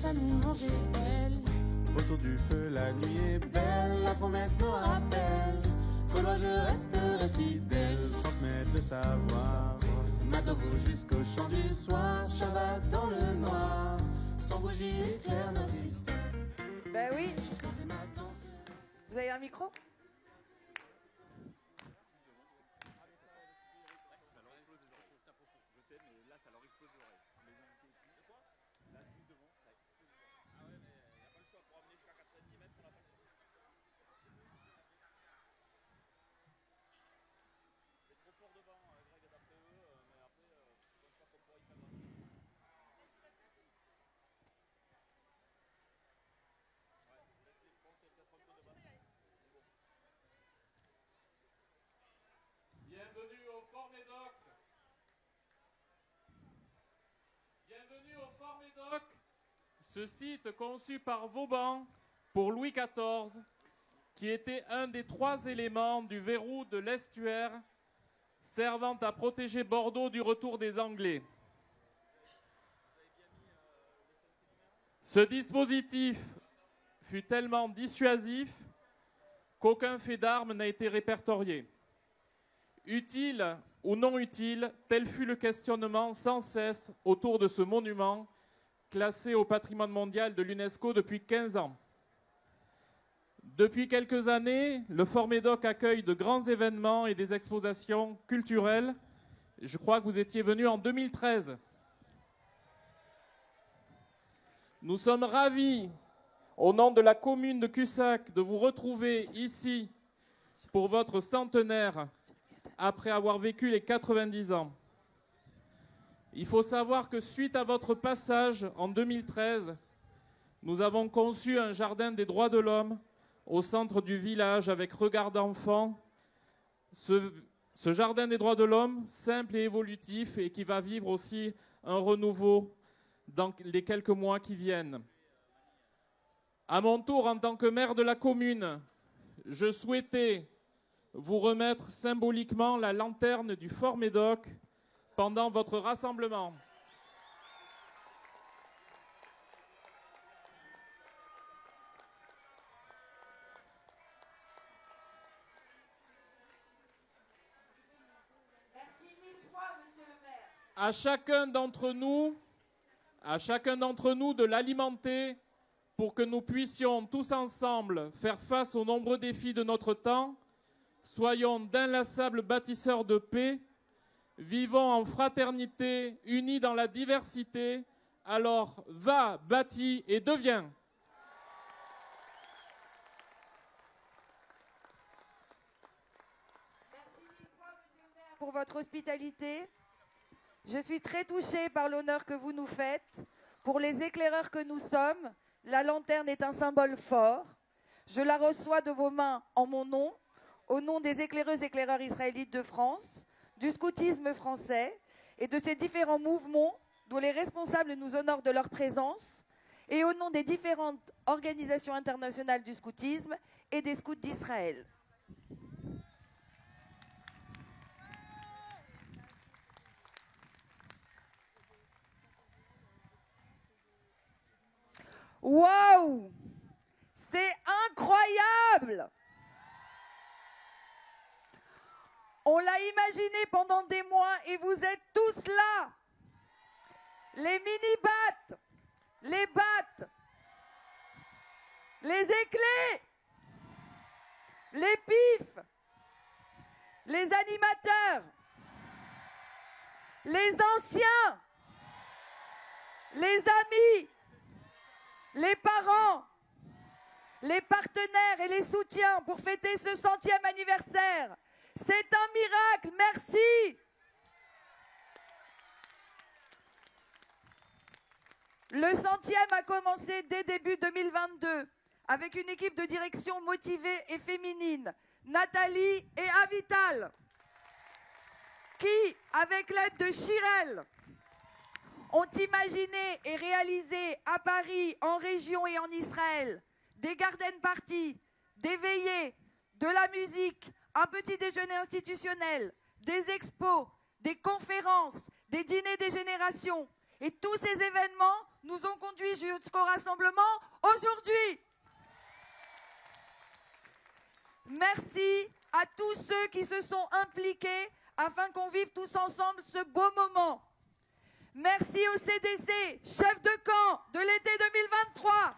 famille manger d'elle. Autour du feu, la nuit est belle, la promesse me rappelle qu'au loin je resterai fidèle. Transmettre le savoir, Matovo jusqu'au chant du soir, Shabbat dans le noir, sans bougie éclaire notre histoire. Ben oui. Vous avez un micro ? Bienvenue au Fort Médoc. Bienvenue au Fort Médoc. Ce site conçu par Vauban pour Louis XIV, qui était un des 3 éléments du verrou de l'estuaire servant à protéger Bordeaux du retour des Anglais. Ce dispositif fut tellement dissuasif qu'aucun fait d'armes n'a été répertorié. Utile ou non utile, tel fut le questionnement sans cesse autour de ce monument classé au patrimoine mondial de l'UNESCO depuis 15 ans. Depuis quelques années, le Fort Médoc accueille de grands événements et des expositions culturelles. Je crois que vous étiez venu en 2013. Nous sommes ravis, au nom de la commune de Cussac, de vous retrouver ici pour votre centenaire après avoir vécu les 90 ans. Il faut savoir que suite à votre passage en 2013, nous avons conçu un jardin des droits de l'homme au centre du village avec regard d'enfant. Ce jardin des droits de l'homme, simple et évolutif, et qui va vivre aussi un renouveau dans les quelques mois qui viennent. À mon tour, en tant que maire de la commune, je souhaitais vous remettre symboliquement la lanterne du Fort Médoc pendant votre rassemblement. Merci 1000 fois, monsieur le maire. À chacun d'entre nous de l'alimenter pour que nous puissions tous ensemble faire face aux nombreux défis de notre temps. Soyons d'inlassables bâtisseurs de paix, vivons en fraternité, unis dans la diversité. Alors va, bâtis et deviens. Merci 1000 fois, monsieur le maire, pour votre hospitalité. Je suis très touchée par l'honneur que vous nous faites. Pour les éclaireurs que nous sommes, la lanterne est un symbole fort. Je la reçois de vos mains en mon nom, au nom des éclaireuses et éclaireurs israélites de France, du scoutisme français et de ces différents mouvements dont les responsables nous honorent de leur présence, et au nom des différentes organisations internationales du scoutisme et des scouts d'Israël. Waouh! C'est incroyable! On l'a imaginé pendant des mois et vous êtes tous là. Les mini-battes, les battes, les éclairs, les pifs, les animateurs, les anciens, les amis, les parents, les partenaires et les soutiens pour fêter ce 100e anniversaire. C'est un miracle, merci. Le 100e a commencé dès début 2022 avec une équipe de direction motivée et féminine, Nathalie et Avital, qui, avec l'aide de Chirel, ont imaginé et réalisé à Paris, en région et en Israël, des garden parties, des veillées, de la musique, un petit déjeuner institutionnel, des expos, des conférences, des dîners des générations. Et tous ces événements nous ont conduits jusqu'au rassemblement aujourd'hui. Merci à tous ceux qui se sont impliqués afin qu'on vive tous ensemble ce beau moment. Merci au CDC, chef de camp de l'été 2023.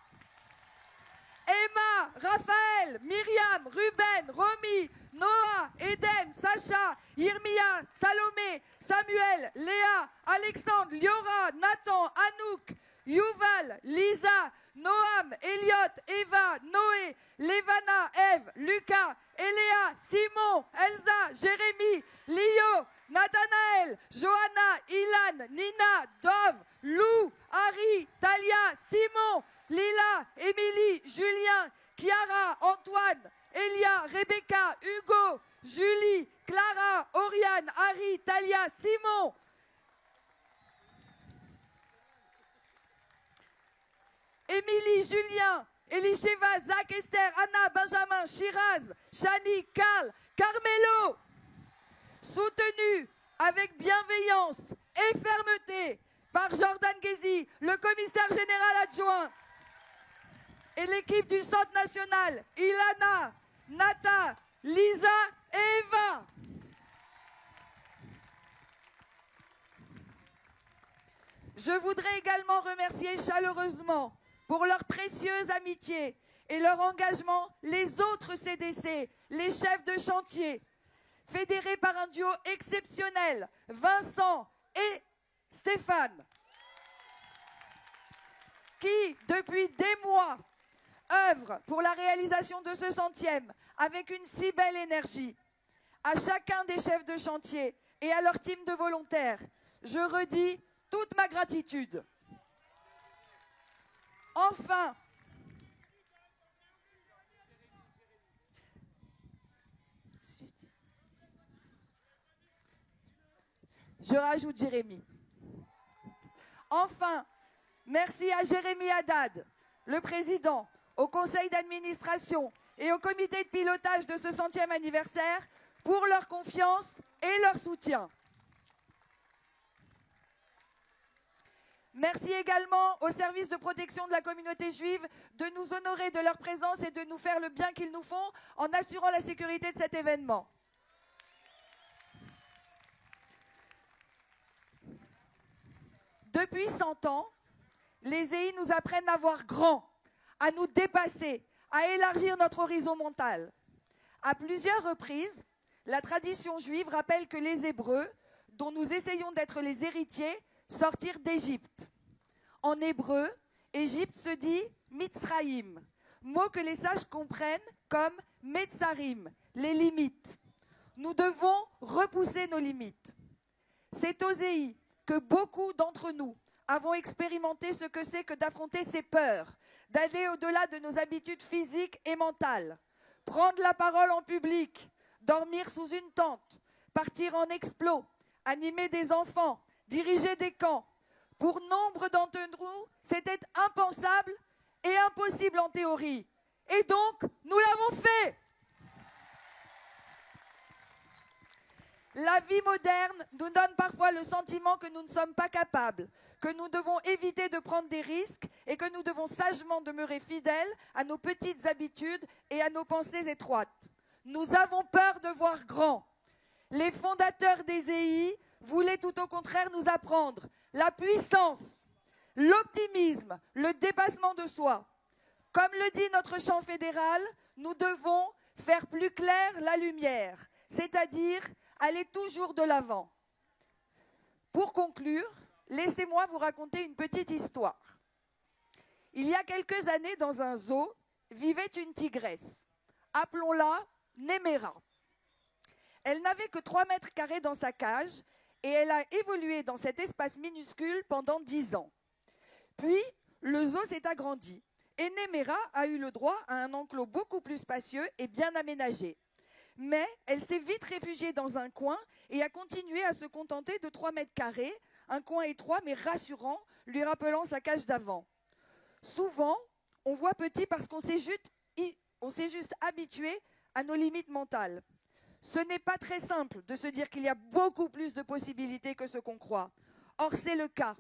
Emma, Raphaël, Myriam, Ruben, Romy, Noah, Eden, Sacha, Irmia, Salomé, Samuel, Léa, Alexandre, Liora, Nathan, Anouk, Yuval, Lisa, Noam, Elliot, Eva, Noé, Levana, Eve, Lucas, Eléa, Simon, Elsa, Jérémy, Lio, Nathanaël, Johanna, Ilan, Nina, Dove, Lou, Harry, Talia, Simon, Lila, Émilie, Julien, Chiara, Antoine, Elia, Rebecca, Hugo, Julie, Clara, Oriane, Harry, Talia, Simon. Émilie, Julien, Elisheva, Zach, Esther, Anna, Benjamin, Shiraz, Shani, Karl, Carmelo. Soutenu avec bienveillance et fermeté par Jordan Ghezi, le commissaire général adjoint, et l'équipe du Centre national, Ilana, Nata, Lisa et Eva. Je voudrais également remercier chaleureusement pour leur précieuse amitié et leur engagement les autres CDC, les chefs de chantier, fédérés par un duo exceptionnel, Vincent et Stéphane, qui, depuis des mois, œuvrent pour la réalisation de ce 100e avec une si belle énergie. À chacun des chefs de chantier et à leur team de volontaires, je redis toute ma gratitude. Enfin, je rajoute Jérémy. Enfin, merci à Jérémy Haddad, le président, au conseil d'administration et au comité de pilotage de ce 100e anniversaire pour leur confiance et leur soutien. Merci également au service de protection de la communauté juive de nous honorer de leur présence et de nous faire le bien qu'ils nous font en assurant la sécurité de cet événement. Depuis 100 ans, les EI nous apprennent à voir grand, à nous dépasser, à élargir notre horizon mental. À plusieurs reprises, la tradition juive rappelle que les Hébreux, dont nous essayons d'être les héritiers, sortirent d'Égypte. En hébreu, Égypte se dit Mitzraïm, mot que les sages comprennent comme Metzarim, les limites. Nous devons repousser nos limites. C'est aux EI que beaucoup d'entre nous avons expérimenté ce que c'est que d'affronter ses peurs, d'aller au-delà de nos habitudes physiques et mentales, prendre la parole en public, dormir sous une tente, partir en explo, animer des enfants, diriger des camps. Pour nombre d'entre nous, c'était impensable et impossible en théorie. Et donc, nous l'avons fait. La vie moderne nous donne parfois le sentiment que nous ne sommes pas capables, que nous devons éviter de prendre des risques et que nous devons sagement demeurer fidèles à nos petites habitudes et à nos pensées étroites. Nous avons peur de voir grand. Les fondateurs des EI voulaient tout au contraire nous apprendre la puissance, l'optimisme, le dépassement de soi. Comme le dit notre chant fédéral, nous devons faire plus clair la lumière, c'est-à-dire aller toujours de l'avant. Pour conclure, laissez-moi vous raconter une petite histoire. Il y a quelques années, dans un zoo, vivait une tigresse. Appelons-la Néméra. Elle n'avait que 3 mètres carrés dans sa cage et elle a évolué dans cet espace minuscule pendant 10 ans. Puis, le zoo s'est agrandi et Néméra a eu le droit à un enclos beaucoup plus spacieux et bien aménagé. Mais elle s'est vite réfugiée dans un coin et a continué à se contenter de 3 mètres carrés, un coin étroit mais rassurant, lui rappelant sa cage d'avant. Souvent, on voit petit parce qu'on s'est juste habitué à nos limites mentales. Ce n'est pas très simple de se dire qu'il y a beaucoup plus de possibilités que ce qu'on croit. Or, c'est le cas.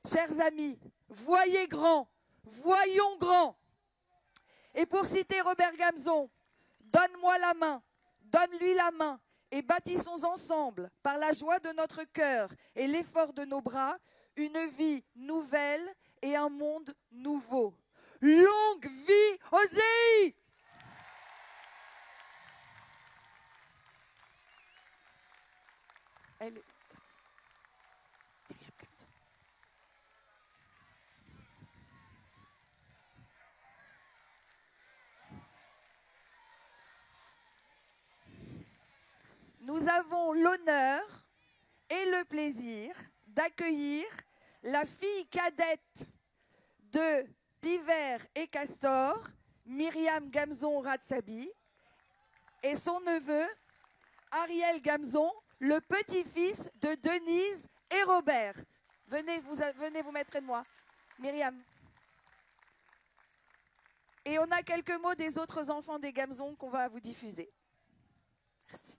Chers amis, voyez grand, voyons grand. Et pour citer Robert Gamzon, donne-moi la main, donne-lui la main, et bâtissons ensemble, par la joie de notre cœur et l'effort de nos bras, une vie nouvelle et un monde nouveau. Longue vie aux EI! Elle est... Nous avons l'honneur et le plaisir d'accueillir la fille cadette de Piver et Castor, Myriam Gamzon-Ratsabi, et son neveu, Ariel Gamzon, le petit-fils de Denise et Robert. Venez vous mettre près de moi. Myriam. Et on a quelques mots des autres enfants des Gamzon qu'on va vous diffuser. Merci.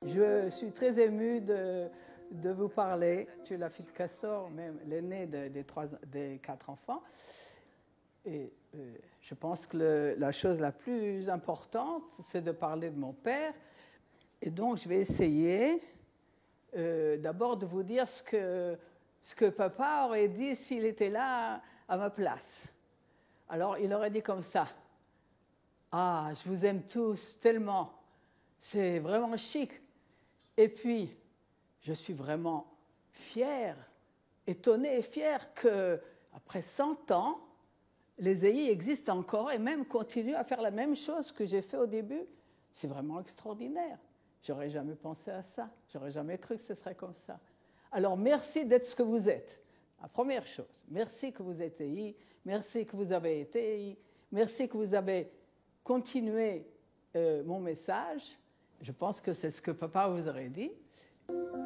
Je suis très émue de vous parler. Tu es la fille de Castor, même l'aîné des 4 enfants. Et je pense que la chose la plus importante, c'est de parler de mon père. Et donc, je vais essayer d'abord de vous dire ce que papa aurait dit s'il était là à ma place. Alors, il aurait dit comme ça. « Ah, je vous aime tous tellement. C'est vraiment chic. » Et puis, je suis vraiment fière, étonnée et fière qu'après 100 ans, les EI existent encore et même continuent à faire la même chose que j'ai fait au début. C'est vraiment extraordinaire. J'aurais jamais pensé à ça. J'aurais jamais cru que ce serait comme ça. Alors, merci d'être ce que vous êtes. La première chose, merci que vous êtes EI, merci que vous avez été EI, merci que vous avez continué mon message. Je pense que c'est ce que papa vous aurait dit.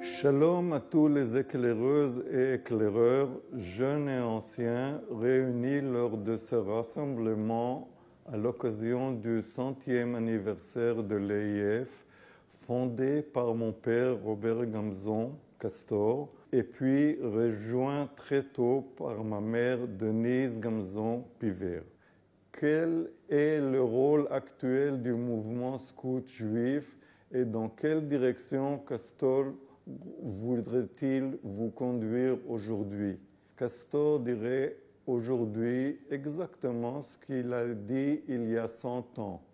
Shalom à tous les éclaireuses et éclaireurs, jeunes et anciens, réunis lors de ce rassemblement à l'occasion du 100e anniversaire de l'EIF, fondé par mon père Robert Gamzon Castor, et puis rejoint très tôt par ma mère Denise Gamzon Piver. Quel est le rôle actuel du mouvement scout juif et dans quelle direction Castor voudrait-il vous conduire aujourd'hui? Castor dirait aujourd'hui exactement ce qu'il a dit il y a 100 ans.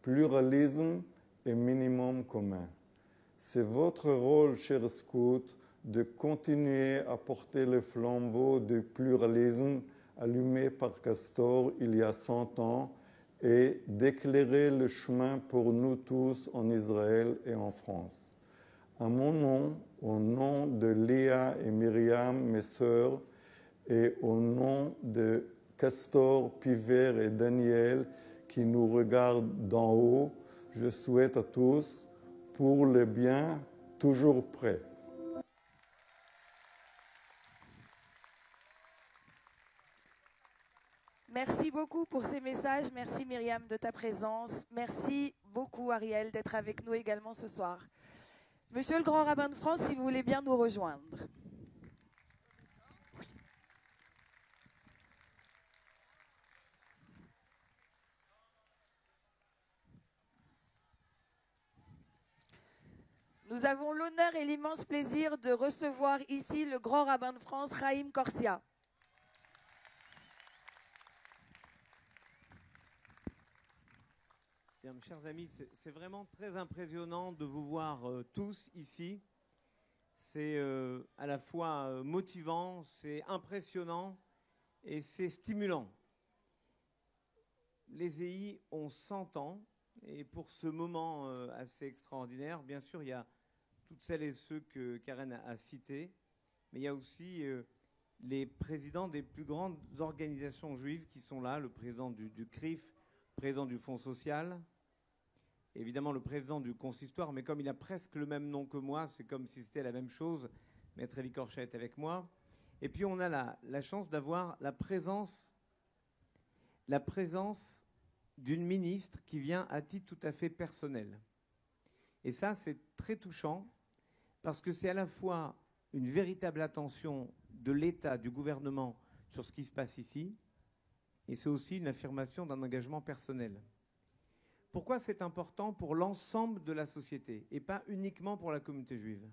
Pluralisme et minimum commun. C'est votre rôle, chers scouts, de continuer à porter le flambeau du pluralisme allumé par Castor il y a 100 ans et d'éclairer le chemin pour nous tous en Israël et en France. À mon nom, au nom de Léa et Myriam, mes sœurs, et au nom de Castor, Piver et Daniel qui nous regardent d'en haut, je souhaite à tous, pour le bien, toujours prêt. Merci beaucoup pour ces messages. Merci Myriam de ta présence. Merci beaucoup Ariel d'être avec nous également ce soir. Monsieur le Grand Rabbin de France, si vous voulez bien nous rejoindre. Nous avons l'honneur et l'immense plaisir de recevoir ici le Grand Rabbin de France, Chaim Corsia. Bien, mes chers amis, c'est vraiment très impressionnant de vous voir tous ici. C'est à la fois motivant, c'est impressionnant et c'est stimulant. Les EI ont 100 ans et pour ce moment assez extraordinaire, bien sûr, il y a toutes celles et ceux que Karen a cités, mais il y a aussi les présidents des plus grandes organisations juives qui sont là, le président du CRIF, le président du Fonds social, évidemment le président du consistoire, mais comme il a presque le même nom que moi, c'est comme si c'était la même chose. Maître Elie Korcha est avec moi. Et puis on a la chance d'avoir la présence d'une ministre qui vient à titre tout à fait personnel. Et ça, c'est très touchant parce que c'est à la fois une véritable attention de l'État, du gouvernement sur ce qui se passe ici, et c'est aussi une affirmation d'un engagement personnel. Pourquoi c'est important pour l'ensemble de la société et pas uniquement pour la communauté juive?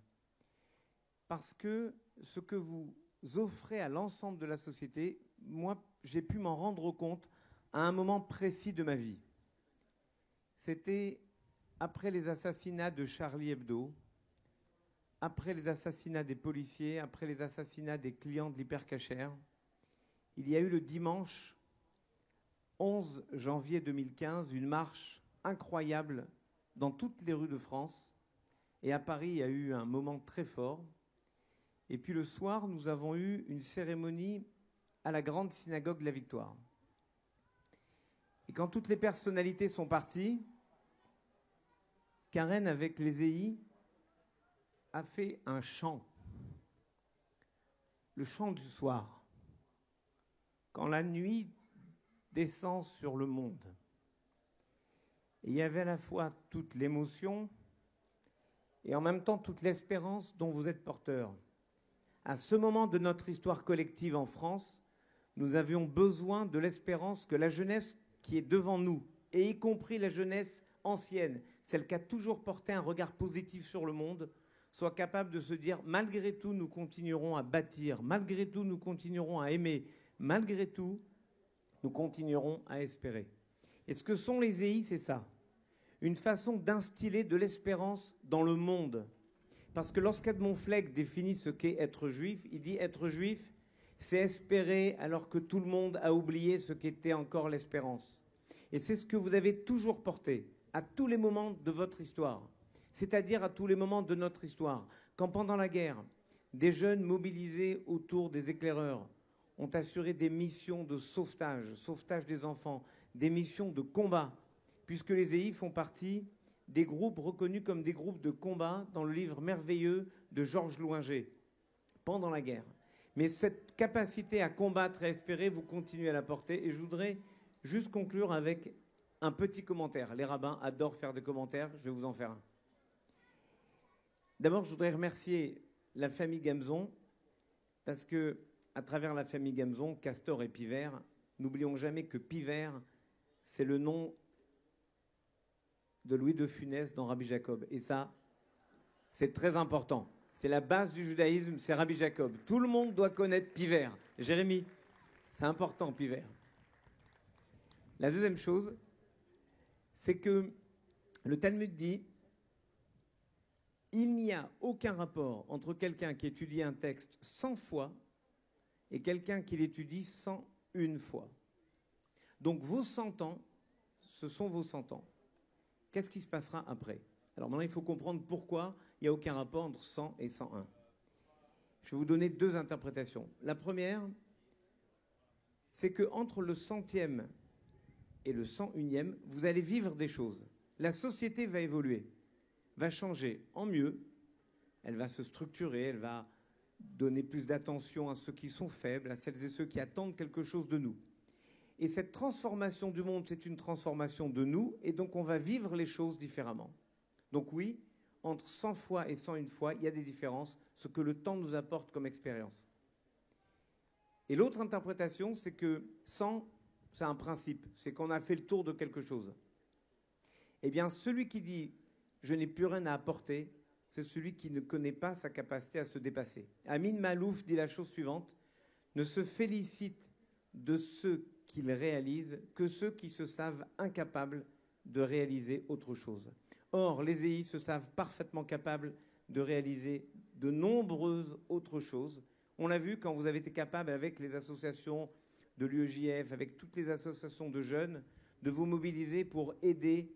Parce que ce que vous offrez à l'ensemble de la société, moi, j'ai pu m'en rendre compte à un moment précis de ma vie. C'était après les assassinats de Charlie Hebdo, après les assassinats des policiers, après les assassinats des clients de l'Hypercacher. Il y a eu le dimanche 11 janvier 2015 une marche incroyable dans toutes les rues de France. Et à Paris, il y a eu un moment très fort. Et puis le soir, nous avons eu une cérémonie à la grande synagogue de la Victoire. Et quand toutes les personnalités sont parties, Karen, avec les EI, a fait un chant. Le chant du soir. Quand la nuit descend sur le monde. Et il y avait à la fois toute l'émotion et en même temps toute l'espérance dont vous êtes porteur. À ce moment de notre histoire collective en France, nous avions besoin de l'espérance que la jeunesse qui est devant nous, et y compris la jeunesse ancienne, celle qui a toujours porté un regard positif sur le monde, soit capable de se dire, malgré tout, nous continuerons à bâtir, malgré tout, nous continuerons à aimer, malgré tout, nous continuerons à espérer. Et ce que sont les EI, c'est ça. Une façon d'instiller de l'espérance dans le monde. Parce que lorsqu'Edmond Fleck définit ce qu'est être juif, il dit être juif, c'est espérer alors que tout le monde a oublié ce qu'était encore l'espérance. Et c'est ce que vous avez toujours porté à tous les moments de votre histoire. C'est-à-dire à tous les moments de notre histoire. Quand pendant la guerre, des jeunes mobilisés autour des éclaireurs ont assuré des missions de sauvetage des enfants, des missions de combat, puisque les EI font partie des groupes reconnus comme des groupes de combat dans le livre merveilleux de Georges Louinger, pendant la guerre. Mais cette capacité à combattre et à espérer, vous continuez à la porter. Et je voudrais juste conclure avec un petit commentaire. Les rabbins adorent faire des commentaires, je vais vous en faire un. D'abord, je voudrais remercier la famille Gamzon, parce que à travers la famille Gamzon, Castor et Pivert, n'oublions jamais que Pivert, c'est le nom de Louis de Funès dans Rabbi Jacob. Et ça, c'est très important. C'est la base du judaïsme, c'est Rabbi Jacob. Tout le monde doit connaître Pivert. Jérémy, c'est important, Pivert. La deuxième chose, c'est que le Talmud dit il n'y a aucun rapport entre quelqu'un qui étudie un texte 100 fois et quelqu'un qui l'étudie 101 fois. Donc vos 100 ans, ce sont vos 100 ans. Qu'est-ce qui se passera après? Alors maintenant, il faut comprendre pourquoi il n'y a aucun rapport entre 100 et 101. Je vais vous donner deux interprétations. La première, c'est qu'entre le 100e et le 101e, vous allez vivre des choses. La société va évoluer, va changer en mieux, elle va se structurer, elle va donner plus d'attention à ceux qui sont faibles, à celles et ceux qui attendent quelque chose de nous. Et cette transformation du monde, c'est une transformation de nous, et donc on va vivre les choses différemment. Donc oui, entre 100 fois et 101 fois, il y a des différences, ce que le temps nous apporte comme expérience. Et l'autre interprétation, c'est que 100, c'est un principe, c'est qu'on a fait le tour de quelque chose. Eh bien, celui qui dit « je n'ai plus rien à apporter », c'est celui qui ne connaît pas sa capacité à se dépasser. Amin Malouf dit la chose suivante, « ne se félicite de ceux qu'ils réalisent que ceux qui se savent incapables de réaliser autre chose. » Or, les EI se savent parfaitement capables de réaliser de nombreuses autres choses. On l'a vu quand vous avez été capable, avec les associations de l'UEJF, avec toutes les associations de jeunes, de vous mobiliser pour aider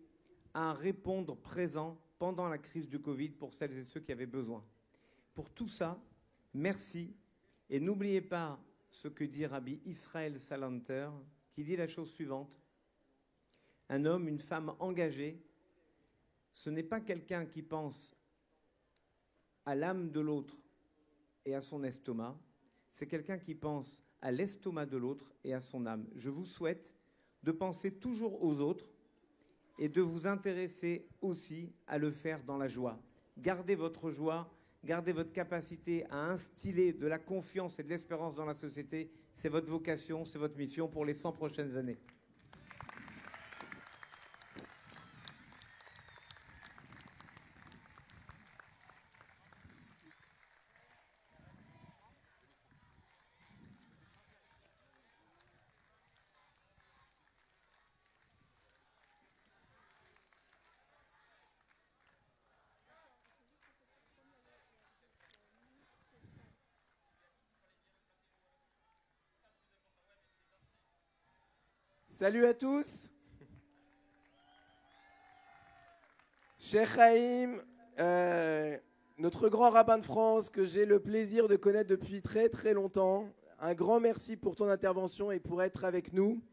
à répondre présent pendant la crise du Covid pour celles et ceux qui avaient besoin. Pour tout ça, merci. Et n'oubliez pas ce que dit Rabbi Israël Salanter, qui dit la chose suivante. Un homme, une femme engagée, ce n'est pas quelqu'un qui pense à l'âme de l'autre et à son estomac, c'est quelqu'un qui pense à l'estomac de l'autre et à son âme. Je vous souhaite de penser toujours aux autres et de vous intéresser aussi à le faire dans la joie. Gardez votre joie, gardez votre capacité à instiller de la confiance et de l'espérance dans la société. C'est votre vocation, c'est votre mission pour les 100 prochaines années. Salut à tous. Cheikh Haïm, notre grand rabbin de France que j'ai le plaisir de connaître depuis très très longtemps, un grand merci pour ton intervention et pour être avec nous.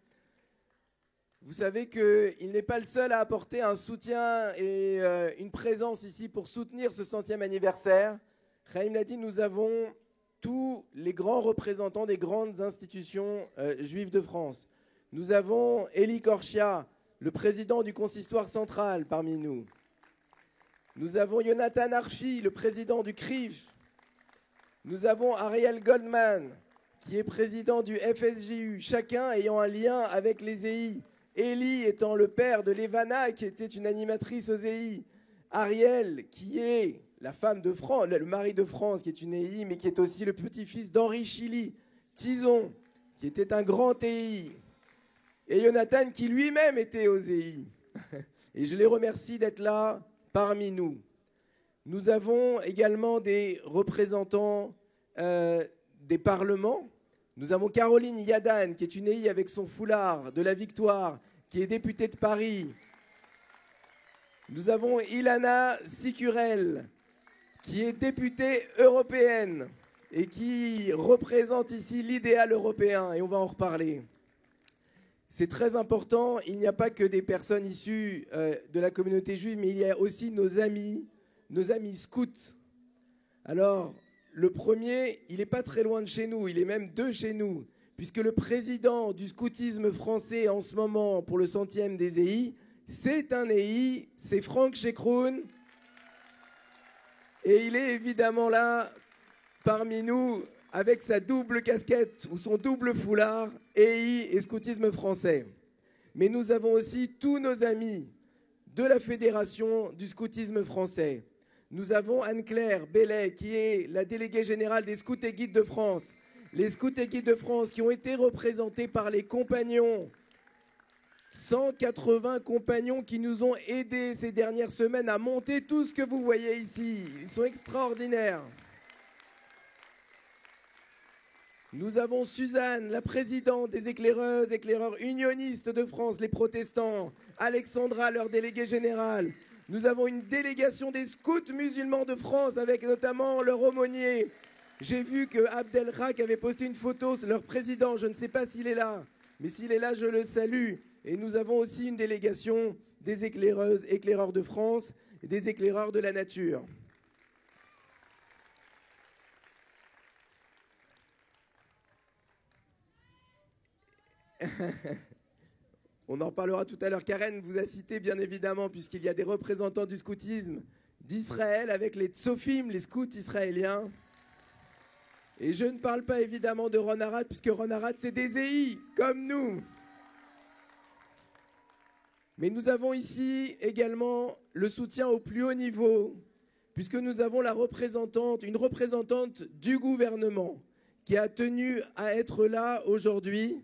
Vous savez qu'il n'est pas le seul à apporter un soutien et une présence ici pour soutenir ce 100e anniversaire. Haïm l'a dit, nous avons tous les grands représentants des grandes institutions juives de France. Nous avons Eli Korchia, le président du consistoire central parmi nous. Nous avons Jonathan Arfi, le président du CRIF. Nous avons Ariel Goldman, qui est président du FSJU, chacun ayant un lien avec les EI. Eli étant le père de Levana, qui était une animatrice aux EI. Ariel, qui est la femme de France, le mari de France, qui est une EI, mais qui est aussi le petit-fils d'Henri Chili. Tison, qui était un grand EI. Et Jonathan, qui lui-même était aux EI. Et je les remercie d'être là parmi nous. Nous avons également des représentants des parlements. Nous avons Caroline Yadan, qui est une EI avec son foulard de la Victoire, qui est députée de Paris. Nous avons Ilana Sicurel, qui est députée européenne et qui représente ici l'idéal européen. Et on va en reparler. C'est très important, il n'y a pas que des personnes issues de la communauté juive, mais il y a aussi nos amis scouts. Alors, le premier, il n'est pas très loin de chez nous, il est même de chez nous, puisque le président du scoutisme français en ce moment pour le 100e des EI, c'est un EI, c'est Franck Chekroun. Et il est évidemment là, parmi nous, avec sa double casquette ou son double foulard, EI et scoutisme français. Mais nous avons aussi tous nos amis de la Fédération du scoutisme français. Nous avons Anne-Claire Bellet, qui est la déléguée générale des scouts et guides de France. Les scouts et guides de France qui ont été représentés par les compagnons. 180 compagnons qui nous ont aidés ces dernières semaines à monter tout ce que vous voyez ici. Ils sont extraordinaires. Nous avons Suzanne, la présidente des éclaireurs unionistes de France, les protestants. Alexandra, leur déléguée générale. Nous avons une délégation des scouts musulmans de France avec notamment leur aumônier. J'ai vu que Abdelhak avait posté une photo, leur président, je ne sais pas s'il est là, mais s'il est là, je le salue. Et nous avons aussi une délégation des éclaireurs de France et des éclaireurs de la nature. On en parlera tout à l'heure. Karen vous a cité bien évidemment, puisqu'il y a des représentants du scoutisme d'Israël avec les Tzofim, les scouts israéliens. Et je ne parle pas évidemment de Ron Arad, puisque Ron Arad c'est des EI, comme nous. Mais nous avons ici également le soutien au plus haut niveau, puisque nous avons une représentante du gouvernement qui a tenu à être là aujourd'hui.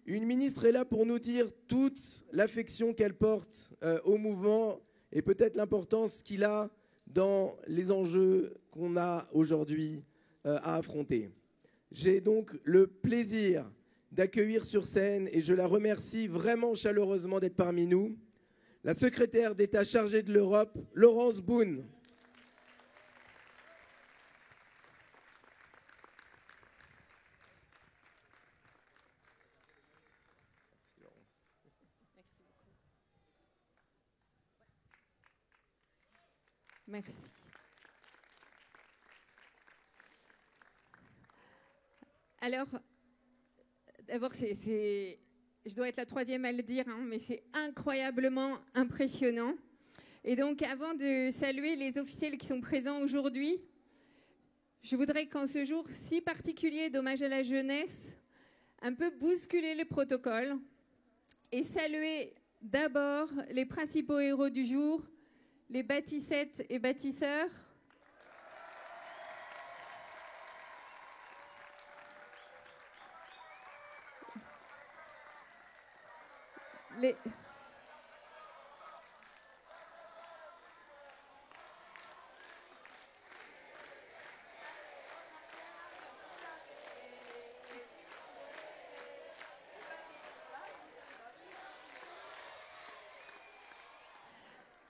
Une ministre est là pour nous dire toute l'affection qu'elle porte au mouvement et peut-être l'importance qu'il a dans les enjeux qu'on a aujourd'hui à affronter. J'ai donc le plaisir d'accueillir sur scène, et je la remercie vraiment chaleureusement d'être parmi nous, la secrétaire d'État chargée de l'Europe, Laurence Boone. Merci. Alors, d'abord, je dois être la troisième à le dire, hein, mais c'est incroyablement impressionnant. Et donc, avant de saluer les officiels qui sont présents aujourd'hui, je voudrais qu'en ce jour si particulier d'hommage à la jeunesse, un peu bousculer le protocole et saluer d'abord les principaux héros du jour, les bâtissettes et bâtisseurs.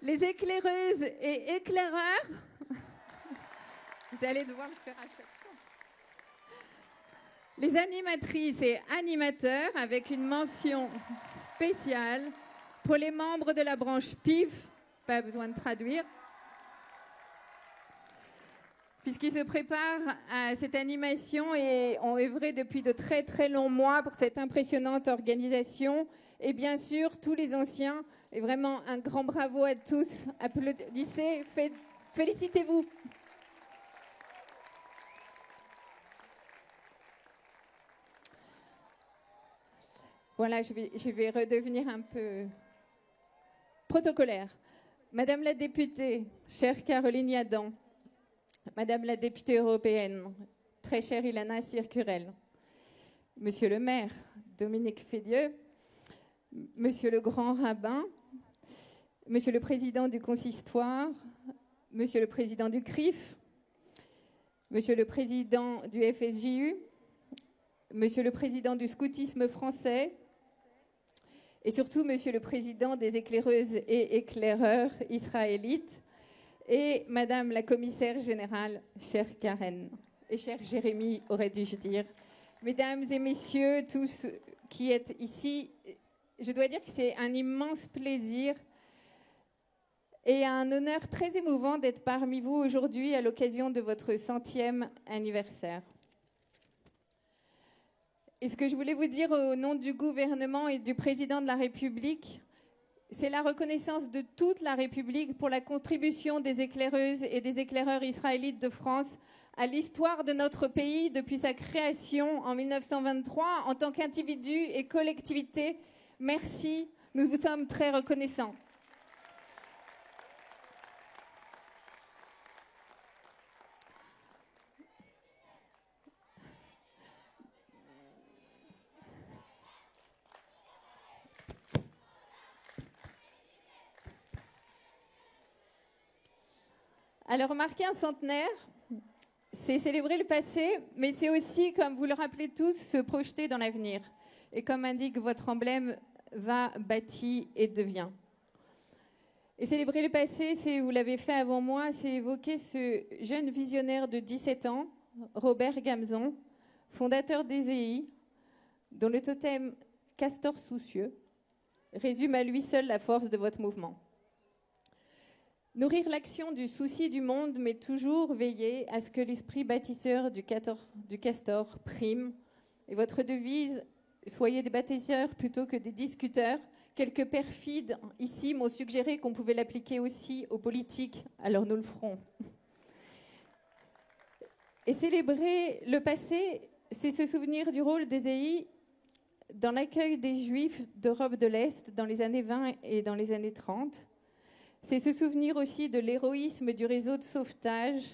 Les éclaireuses et éclaireurs, vous allez devoir le faire à chaque fois. Les animatrices et animateurs avec une mention spéciale pour les membres de la branche PIF, pas besoin de traduire, puisqu'ils se préparent à cette animation et ont œuvré depuis de très très longs mois pour cette impressionnante organisation. Et bien sûr, tous les anciens. Et vraiment, un grand bravo à tous. Applaudissez, félicitez-vous. Voilà, je vais redevenir un peu protocolaire. Madame la députée, chère Caroline Yadan, Madame la députée européenne, très chère Ilana Circurel, Monsieur le maire, Dominique Fédieux, Monsieur le grand rabbin, Monsieur le président du consistoire, Monsieur le président du CRIF, Monsieur le président du FSJU, Monsieur le président du scoutisme français et surtout Monsieur le président des éclaireuses et éclaireurs israélites et Madame la commissaire générale, chère Karen et cher Jérémy, aurait dû-je dire. Mesdames et messieurs, tous qui êtes ici, je dois dire que c'est un immense plaisir et un honneur très émouvant d'être parmi vous aujourd'hui à l'occasion de votre 100e anniversaire. Et ce que je voulais vous dire au nom du gouvernement et du président de la République, c'est la reconnaissance de toute la République pour la contribution des éclaireuses et des éclaireurs israélites de France à l'histoire de notre pays depuis sa création en 1923 en tant qu'individu et collectivité. Merci, nous vous sommes très reconnaissants. Alors, marquer un centenaire, c'est célébrer le passé, mais c'est aussi, comme vous le rappelez tous, se projeter dans l'avenir. Et comme indique votre emblème, va, bâtit et devient. Et célébrer le passé, vous l'avez fait avant moi, c'est évoquer ce jeune visionnaire de 17 ans, Robert Gamzon, fondateur d'EZI, dont le totem castor soucieux résume à lui seul la force de votre mouvement. Nourrir l'action du souci du monde, mais toujours veiller à ce que l'esprit bâtisseur du castor prime. Et votre devise, soyez des bâtisseurs plutôt que des discuteurs. Quelques perfides ici m'ont suggéré qu'on pouvait l'appliquer aussi aux politiques, alors nous le ferons. Et célébrer le passé, c'est se souvenir du rôle des EI dans l'accueil des Juifs d'Europe de l'Est dans les années 20 et dans les années 30. C'est se souvenir aussi de l'héroïsme du réseau de sauvetage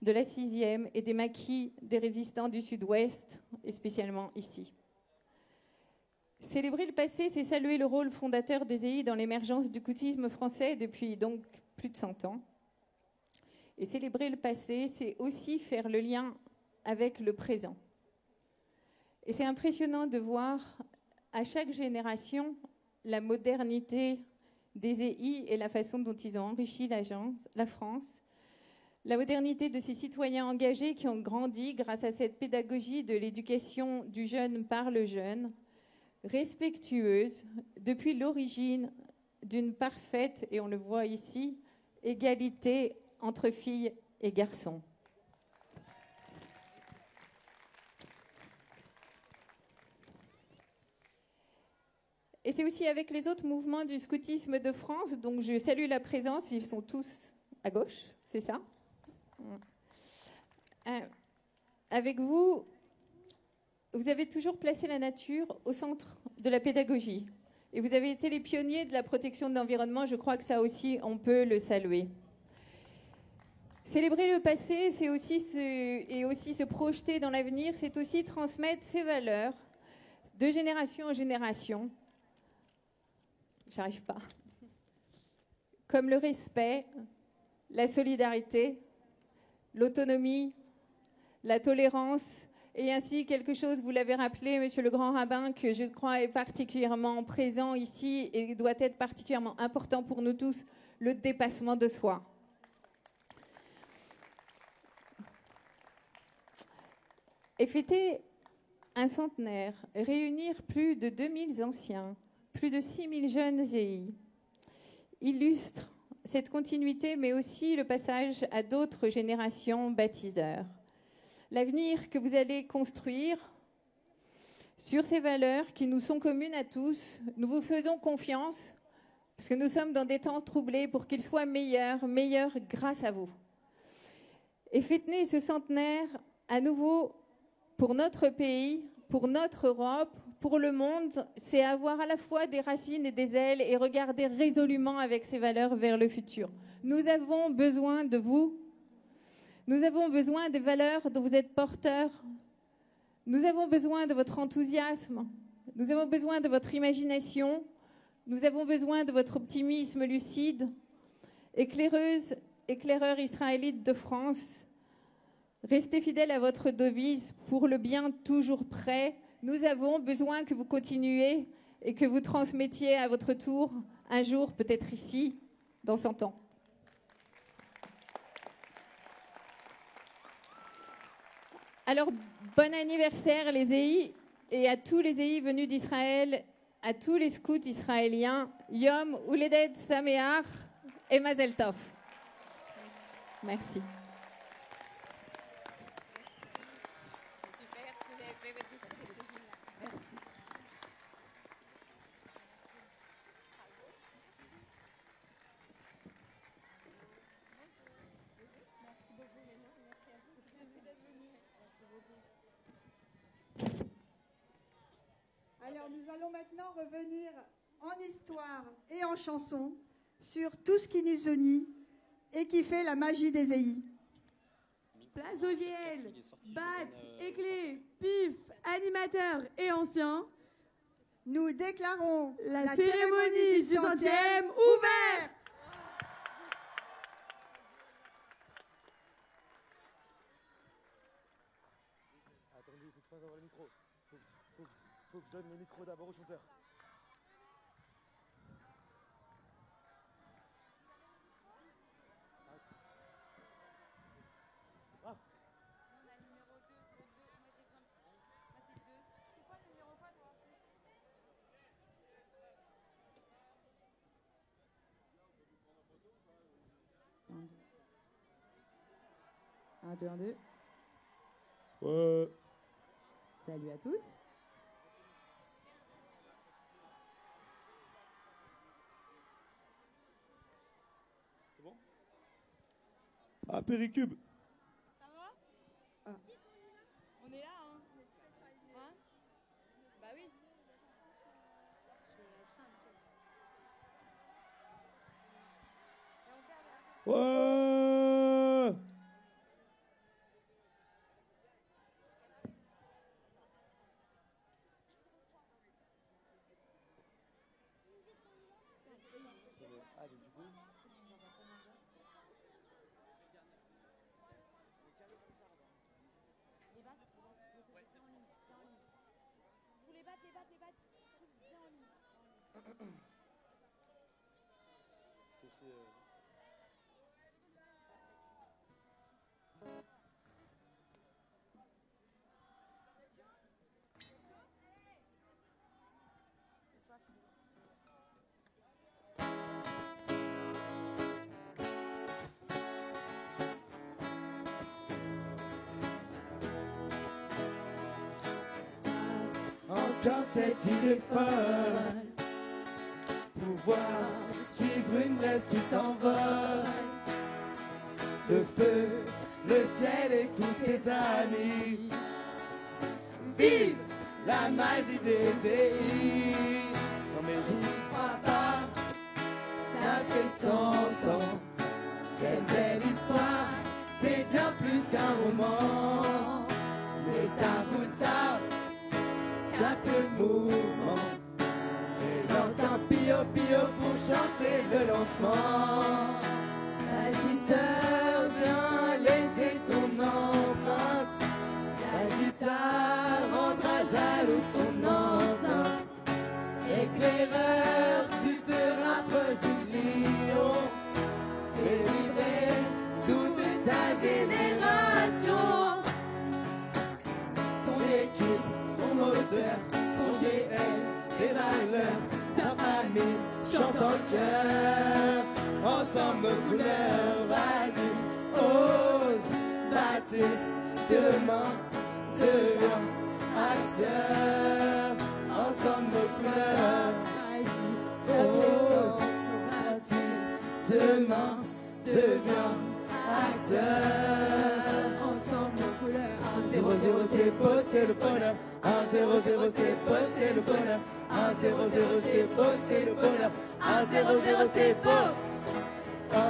de la 6e et des maquis des résistants du Sud-Ouest, et spécialement ici. Célébrer le passé, c'est saluer le rôle fondateur des EI dans l'émergence du scoutisme français depuis donc plus de 100 ans. Et célébrer le passé, c'est aussi faire le lien avec le présent. Et c'est impressionnant de voir à chaque génération la modernité des EI et la façon dont ils ont enrichi la France, la modernité de ces citoyens engagés qui ont grandi grâce à cette pédagogie de l'éducation du jeune par le jeune, respectueuse depuis l'origine d'une parfaite, et on le voit ici, égalité entre filles et garçons. Et c'est aussi avec les autres mouvements du scoutisme de France, donc je salue la présence, ils sont tous à gauche, c'est ça. Avec vous, vous avez toujours placé la nature au centre de la pédagogie. Et vous avez été les pionniers de la protection de l'environnement, je crois que ça aussi, on peut le saluer. Célébrer le passé, c'est aussi se projeter dans l'avenir, c'est aussi transmettre ces valeurs de génération en génération. J'arrive pas. Comme le respect, la solidarité, l'autonomie, la tolérance, et ainsi quelque chose, vous l'avez rappelé, Monsieur le Grand Rabbin, que je crois est particulièrement présent ici et doit être particulièrement important pour nous tous, le dépassement de soi. Et fêter un centenaire, réunir plus de 2000 anciens, plus de 6000 jeunes EI, illustre cette continuité, mais aussi le passage à d'autres générations baptiseurs. L'avenir que vous allez construire sur ces valeurs qui nous sont communes à tous, nous vous faisons confiance, parce que nous sommes dans des temps troublés, pour qu'ils soient meilleurs grâce à vous. Et fêter ce centenaire à nouveau pour notre pays, pour notre Europe, pour le monde, c'est avoir à la fois des racines et des ailes et regarder résolument avec ces valeurs vers le futur. Nous avons besoin de vous. Nous avons besoin des valeurs dont vous êtes porteurs. Nous avons besoin de votre enthousiasme. Nous avons besoin de votre imagination. Nous avons besoin de votre optimisme lucide. Éclaireuse, éclaireur israélite de France, restez fidèles à votre devise pour le bien toujours prêt. Nous avons besoin que vous continuiez et que vous transmettiez à votre tour, un jour, peut-être ici, dans 100 ans. Alors, bon anniversaire les EI et à tous les EI venus d'Israël, à tous les scouts israéliens, Yom Uledet Sameach et Mazel Tov. Merci. Alors nous allons maintenant revenir en histoire et en chanson sur tout ce qui nous unit et qui fait la magie des EI. Place au JL, BAT, Éclé, PIF, animateurs et anciens. Nous déclarons la cérémonie du 100e ouverte. Attendez, il faut que je fasse avoir le micro. Faut que je donne le micro d'abord au chanteur. Ah. On a le numéro 2, le 2. Moi j'ai besoin de son. Moi c'est 2. C'est quoi le numéro quoi toi? 1, 2, 1, 2. Ouais. Salut à tous. C'est bon? Ah, Péricube. Ça va? Ah. On est là, hein? Hein? Bah oui. Ouais. Allez, du coup. Les battes, viens en ligne. Tous les battes, viens en ligne. Je te fais... Encore cette île est folle, promesses qui s'envolent. Le feu, le ciel et tous tes amis. Vive la magie des pays. Non mais j'y crois pas, ça fait 100 ans. Quelle belle histoire, c'est bien plus qu'un roman. Mais t'avoues ça, capte le mouvement. Et lance un pio-pio pour chanter le lancement. Vas-y sœur, viens laisser ton empreinte. La guitare rendra jalouse ton enceinte. Éclaireur, tu te rapproches du lion. Fais vibrer toute ta génération. Ton équipe, ton moteur, ton GL, tes valeurs, ta famille, chante en cœur. Ensemble nos couleurs, vas-y, ose bâtir. Demain, deviens acteur. Ensemble nos couleurs, vas-y, ose bâtir. Demain, deviens acteur. Ensemble nos couleurs. 1-0-0 c'est beau, c'est le bonheur. 1-0-0 c'est beau, c'est le bonheur. 1-0-0 c'est beau, c'est le bonheur. 1-0-0 c'est beau. 1-0-0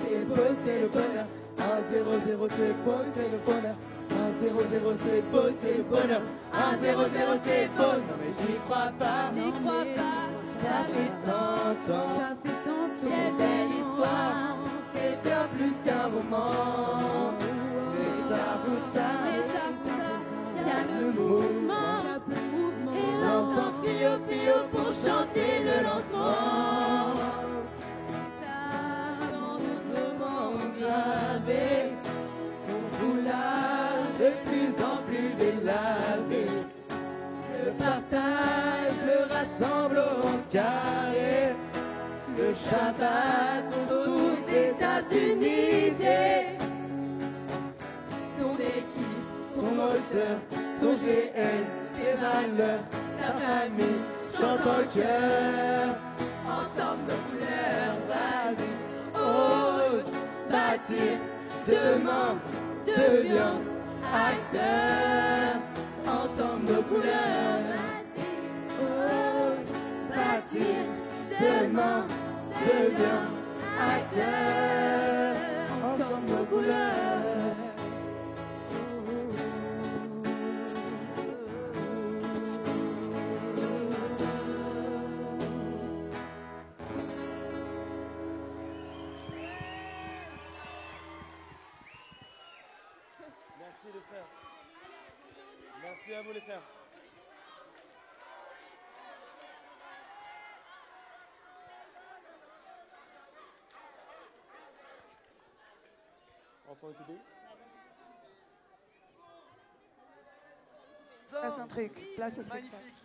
c'est beau, c'est le bonheur. 1-0-0 c'est beau, c'est le bonheur. 1-0-0 c'est beau, c'est le bonheur. 1-0-0 c'est beau. Non mais j'y crois pas. J'y crois pas. Ça fait 100 ans. Ça fait 100 ans. Quelle belle histoire. C'est bien plus qu'un roman. Mais t'avoue ça. Y'a le mouvement. Et l'enfant pio-pio pour chanter le lancement. Dans le moment gravé, on foulard de plus en plus délavé. Le partage, le rassemble en carré. Le Shabbat, toute étape d'unité. Ton équipe, ton moteur, ton GL, tes valeurs, ta famille, chante en cœur. Ensemble nos couleurs, vas-y, ose bâtir. Demain, deviens acteur. Ensemble nos couleurs, ose bâtir. Demain, deviens acteur. Ensemble nos couleurs. Merci les frères. Merci à vous les frères. Enfant to be. Place un truc, place au spectacle. Magnifique.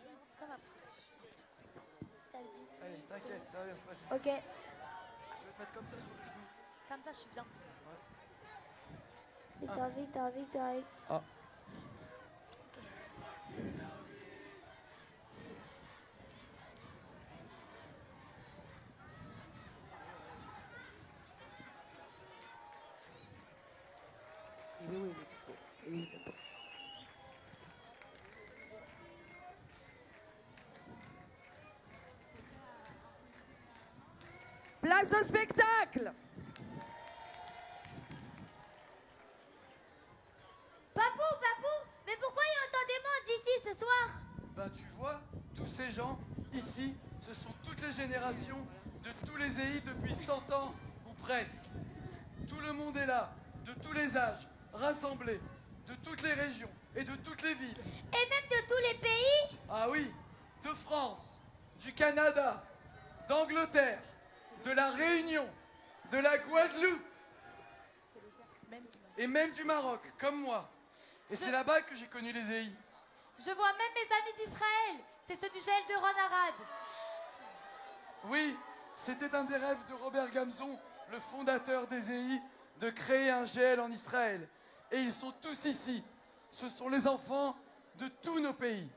Allez, t'inquiète, ça va bien se passer. Ok. Tu veux te mettre comme ça sur le genou. Comme ça, je suis bien. Ouais. Victor. Ah. Place au spectacle. Papou, mais pourquoi il y a autant de monde ici ce soir? Ben tu vois, tous ces gens, ici, ce sont toutes les générations de tous les EI depuis 100 ans, ou presque. Tout le monde est là, de tous les âges, rassemblés, de toutes les régions et de toutes les villes. Et même de tous les pays? Ah oui, de France, du Canada, d'Angleterre, de la Réunion, de la Guadeloupe, et même du Maroc, comme moi. Et c'est là-bas que j'ai connu les EI. Je vois même mes amis d'Israël. C'est ceux du GL de Ron Arad. Oui, c'était un des rêves de Robert Gamzon, le fondateur des EI, de créer un GL en Israël. Et ils sont tous ici. Ce sont les enfants de tous nos pays.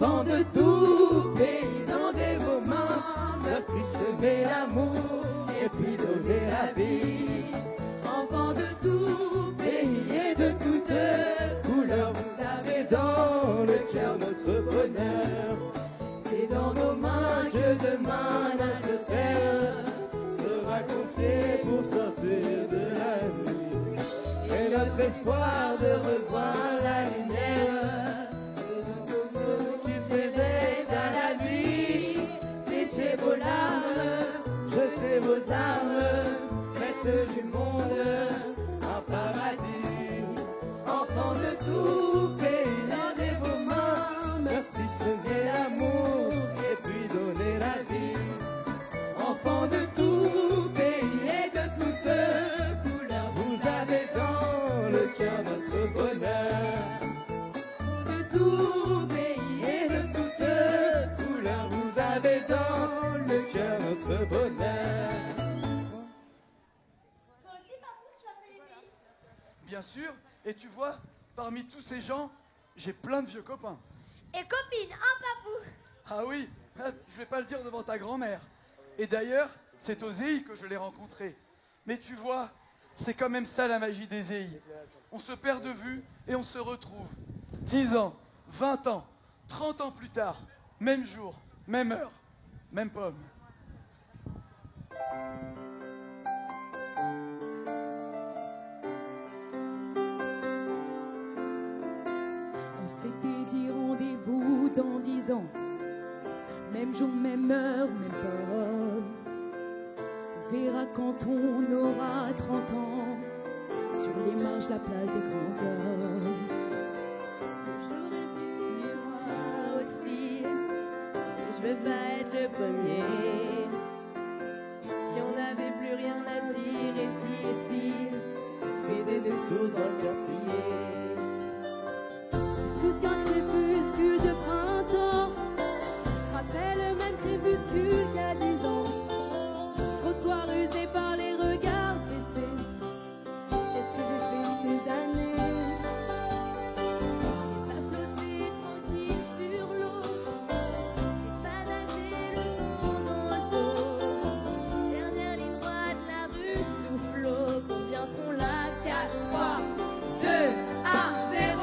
Enfants de tout pays, dans des moments meurtris, semer l'amour et puis donner la vie. Enfants de tout pays et de toutes couleurs, vous avez dans le cœur notre bonheur. C'est dans nos mains que demain notre terre sera construite pour sortir de la nuit. Et notre espoir de revoir la lumière qui s'éveille dans la nuit. Séchez vos larmes, jetez vos armes, faites du monde un paradis. Enfants de tout pays, dans des moments meurtris, semez l'amour et puis donnez la vie. Enfants de tout pays et de toutes couleurs, vous avez dans le cœur notre bonheur. De tout pays et de toutes couleurs, vous avez dans le cœur notre bonheur. Toi aussi, Papou, tu as fait les EI? Bien sûr, et tu vois, parmi tous ces gens, j'ai plein de vieux copains. Et copine, hein, Papou? Ah oui, je vais pas le dire devant ta grand-mère. Et d'ailleurs, c'est aux EI que je l'ai rencontré. Mais tu vois, c'est quand même ça la magie des EI. On se perd de vue et on se retrouve. 10 ans, 20 ans, 30 ans plus tard, même jour, même heure, même pomme. On s'était dit rendez-vous dans 10 ans. Même jour, même heure, même pomme. On verra quand on aura 30 ans. Sur les marches, la place des grands hommes. J'aurais pu, moi aussi. Je veux pas être le premier. Si on n'avait plus rien à se dire, et si, je fais des détours dans le quartier. Plus qu'un crépuscule de printemps, rappelle le même crépuscule qu'à 10 ans. Trottoir usé par les regards baissés. Qu'est-ce que j'ai fait ces années? J'ai pas flotté tranquille sur l'eau. J'ai pas nagé le vent dans le dos. Dernière ligne droite, la rue souffle l'eau. Combien sont là? 4, 3, 2, 1, 0.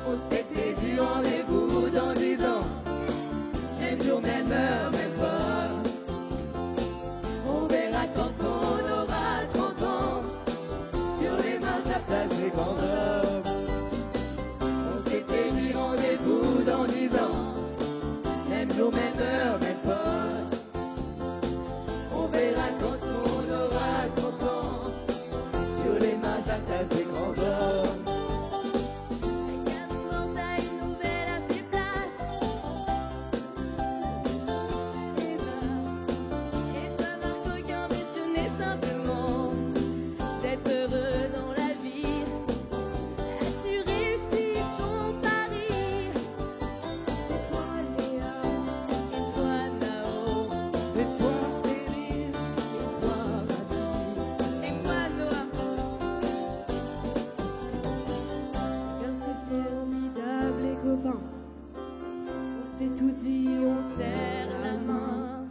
On s'était dit rendez-vous dans 10 ans. Même jour, même heure, même pomme. On verra quand on aura 30 ans. Sur les marches, la place des grands hommes. On s'était dit rendez-vous dans 10 ans. Même jour, même heure, même pomme. On verra quand on aura 30 ans. Sur les marches, la place des grands hommes. Chacun nous à une nouvelle à ses places. Et toi, Marc Aucun, missionné simplement d'être heureux dans la vie. As-tu réussi ton pari? Et toi, Léa, Et toi, Nao? et toi, Élie, et toi, Ravi. Et toi, Noah? Car c'est formidable, les copains. On s'est tout dit, on serre la main.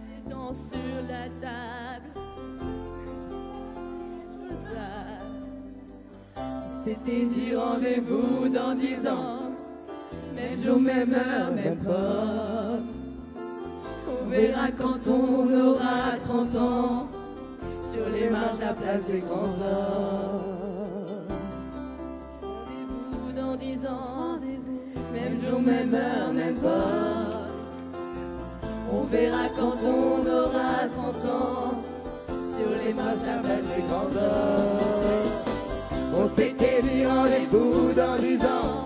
Les gens sur la table. On s'était dit rendez-vous dans 10 ans. Même jour, même heure, même pomme. On verra quand on aura 30 ans. Sur les marches, la place des grands hommes. Rendez-vous dans 10 ans. Même jour, même heure, même pomme. On verra quand on aura 30 ans. Sur les marches, la place des grands hommes. On s'était dit rendez-vous dans 10 ans.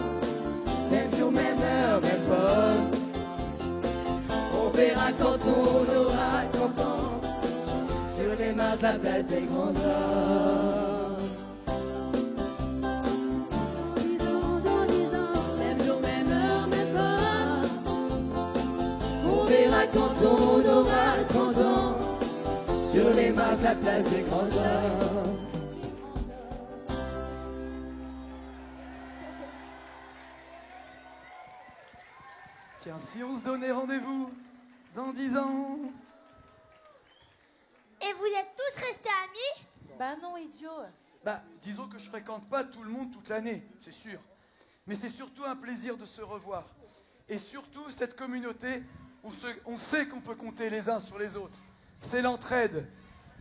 Même jour, même heure, même pomme. On verra quand on aura 30 ans. Sur les marches, la place des grands hommes. Dans 10 ans, même jour, même heure, même pomme. On verra quand on aura 30 ans. Sur les marches, la place des grands hommes. Tiens, si on se donnait rendez-vous dans 10 ans. Et vous êtes tous restés amis? Bah non, idiot. Bah, disons que je fréquente pas tout le monde toute l'année, c'est sûr. Mais c'est surtout un plaisir de se revoir. Et surtout, cette communauté, on sait qu'on peut compter les uns sur les autres. C'est l'entraide.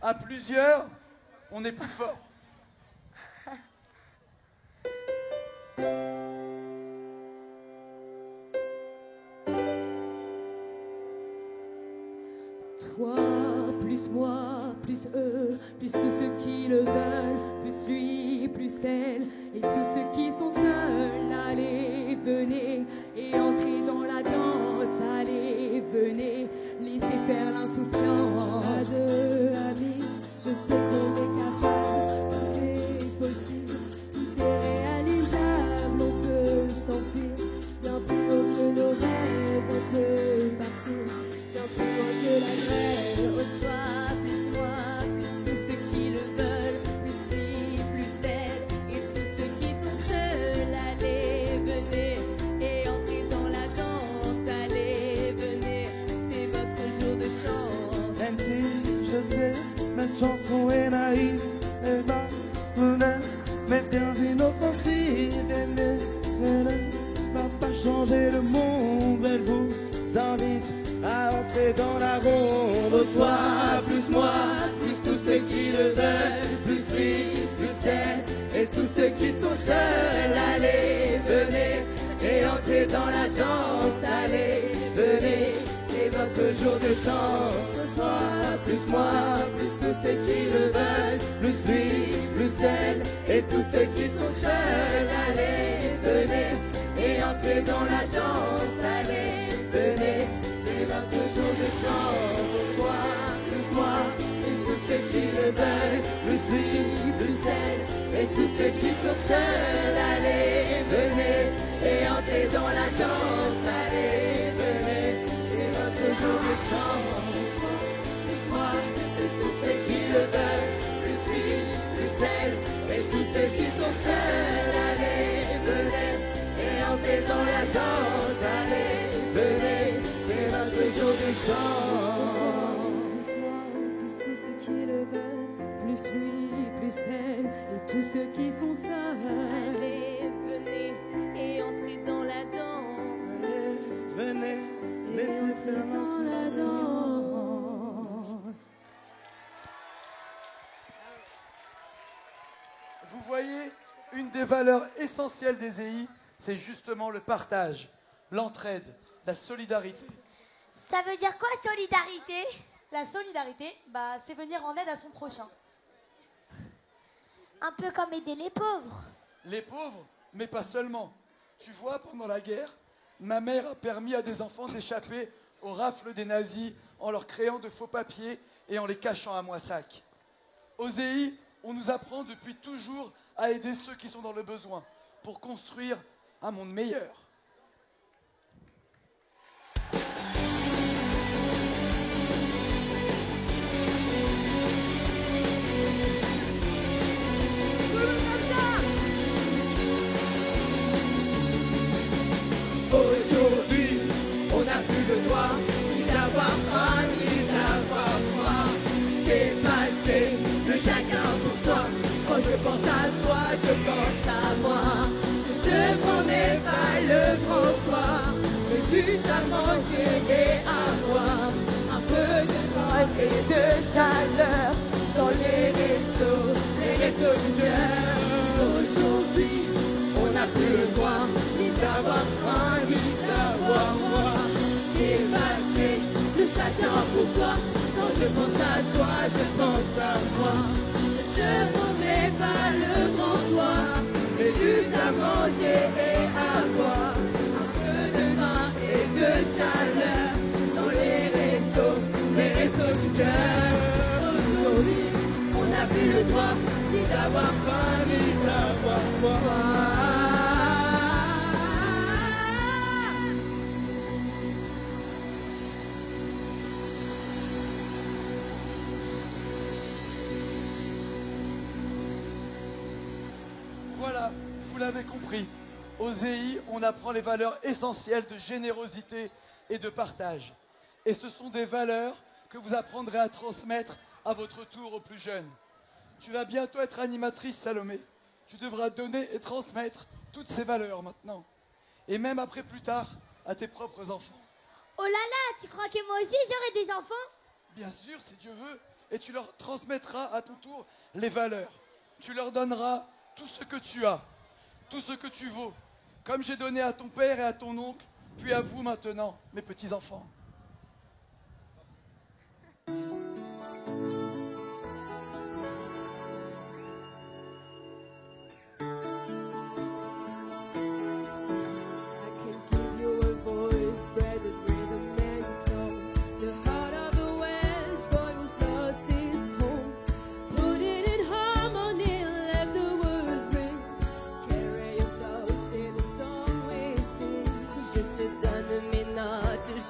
À plusieurs, on est plus fort. Toi, plus moi, plus eux, plus tous ceux qui le veulent, plus lui, plus elle, et tous ceux qui sont seuls, allez, venez, et entrez dans la danse, allez, venez, laissez faire l'insouciance. Pas de amis, je sais qu'on est capable, tout est possible, tout est réalisable, on peut s'enfuir, bien plus haut que nos rêves, on peut partir, bien plus loin que la grève. Toi, plus moi, plus tous ceux qui le veulent, plus lui, plus elle, et tous ceux qui sont seuls, allez, venez, et entrez dans la danse, allez, venez, c'est votre jour de chance. Même si je sais, notre chanson est naïve, et mais bien inoffensive, et ne va pas changer le monde, elle vous invite à entrer dans la ronde. Toi, plus moi, plus tous ceux qui le veulent, plus lui, plus elle, et tous ceux qui sont seuls, allez, venez, et entrez dans la danse, allez, venez, c'est votre jour de chance. Toi, plus moi, plus tous ceux qui le veulent, plus lui, plus elle, et tous ceux qui sont seuls, allez, venez, et entrez dans la danse, allez, venez, c'est votre jour de chance. Toi, plus moi, plus tous ceux qui le veulent, plus lui, plus elle, et tous ceux qui sont seuls, allez, venez, et entrez dans la danse, allez, venez, c'est votre jour de chance. Plus moi, plus tous ceux qui le veulent, plus lui, plus elle, et tous ceux qui sont seuls, allez, venez, et entrez dans la danse, allez, venez, c'est votre jour de chance. Plus moi, plus tous ceux qui le veulent, Plus lui, plus elle, et tous ceux qui sont seuls, allez, venez, et entrez dans la danse. Venez, laissez faire dans la danse. Vous voyez, une des valeurs essentielles des EI, c'est justement le partage, l'entraide, la solidarité. Ça veut dire quoi, solidarité? La solidarité, bah, c'est venir en aide à son prochain. Un peu comme aider les pauvres. Les pauvres, mais pas seulement. Tu vois, pendant la guerre, ma mère a permis à des enfants d'échapper aux rafles des nazis en leur créant de faux papiers et en les cachant à Moissac. Aux EI, on nous apprend depuis toujours à aider ceux qui sont dans le besoin pour construire un monde meilleur. Aujourd'hui, on n'a plus le droit ni d'avoir faim, ni d'avoir froid. Dépasser le chacun pour soi. Quand je pense à toi, je pense à moi. Je te promets pas le grand soir, mais juste à manger et à boire. Un peu de joie et de chaleur dans les restos du cœur. Aujourd'hui, on n'a plus le droit ni d'avoir faim, ni d'avoir froid. Dépasser le chacun pour soi. Quand je pense à toi, je pense à moi. Je te promets pas le grand soir, mais juste à manger et à boire. Un peu de vin et de chaleur dans les restos du cœur. Aujourd'hui, on n'a plus le droit ni d'avoir faim, ni d'avoir froid. Voilà, vous l'avez compris. Aux EI, on apprend les valeurs essentielles de générosité et de partage. Et ce sont des valeurs que vous apprendrez à transmettre à votre tour aux plus jeunes. Tu vas bientôt être animatrice, Salomé. Tu devras donner et transmettre toutes ces valeurs maintenant. Et même après plus tard, à tes propres enfants. Oh là là, tu crois que moi aussi j'aurai des enfants? Bien sûr, si Dieu veut. Et tu leur transmettras à ton tour les valeurs. Tu leur donneras tout ce que tu as, tout ce que tu vaux. Comme j'ai donné à ton père et à ton oncle, puis à vous maintenant, mes petits-enfants.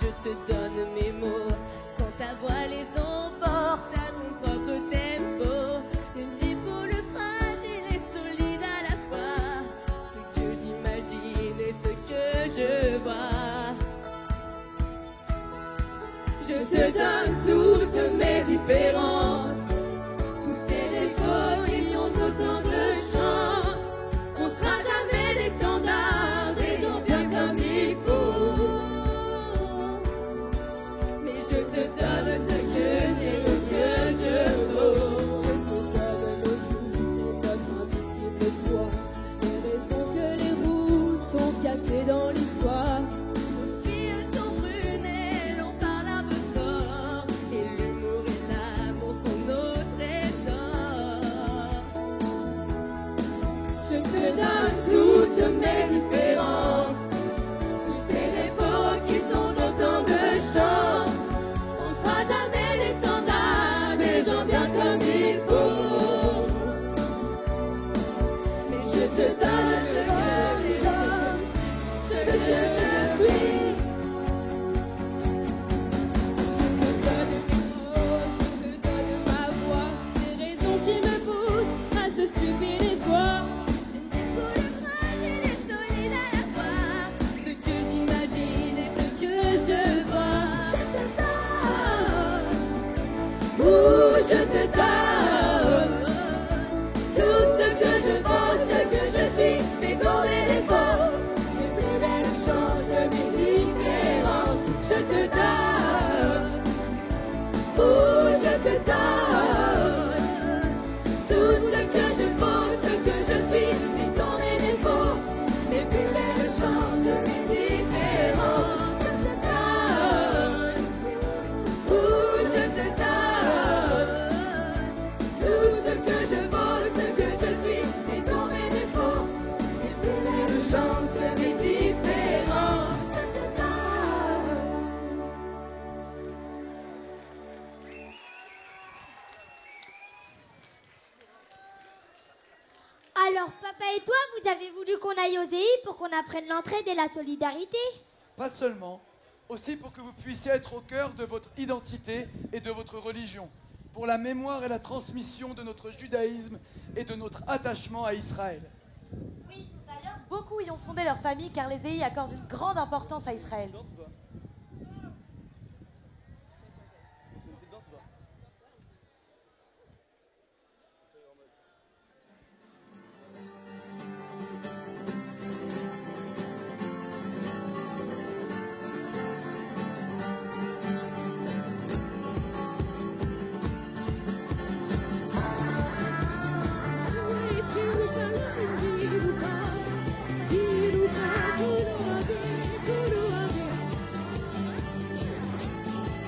Je te donne mes mots. Quand ta voix les emporte à ton propre tempo, une épaule fragile et solide à la fois. Ce que j'imagine et ce que je vois. Je te donne toutes mes différences, tous ces défauts qui ont autant de chance. On sera jamais des standards, des gens bien comme il faut. Je te donne ce que j'ai, ce que je vaux. Je te donne nos doutes, notre indicible espoir. Les raisons que les routes sont cachées dans l'histoire. Nos filles sont brunes et l'on parle un peu fort. Et l'humour et l'amour sont nos trésors. Je te donne toutes mes différences, tous ces défauts qui sont autant de chance. Jamais des standards, des gens bien comme il faut. Mais je te donne ce que je suis. Je te donne mes mots, je te donne ma voix, les raisons qui me poussent à ce subir l'espoir. Pour le fragile et solide à la fois, ce que j'imagine et ce que je vois. Je te donne tout ce que je vaux, ce que je suis, mes dons, mes défauts, mes plus belles chances, mes différences. Je te donne, je te donne tout ce que je vaux, ce que je suis, mes dons, mes défauts, mes plus belles chances, mes différences. Je te donne, Alors, papa et toi, vous avez voulu qu'on aille aux EI pour qu'on apprenne l'entraide et la solidarité? Pas seulement, aussi pour que vous puissiez être au cœur de votre identité et de votre religion, pour la mémoire et la transmission de notre judaïsme et de notre attachement à Israël. Oui, d'ailleurs, beaucoup y ont fondé leur famille car les EI accordent une grande importance à Israël.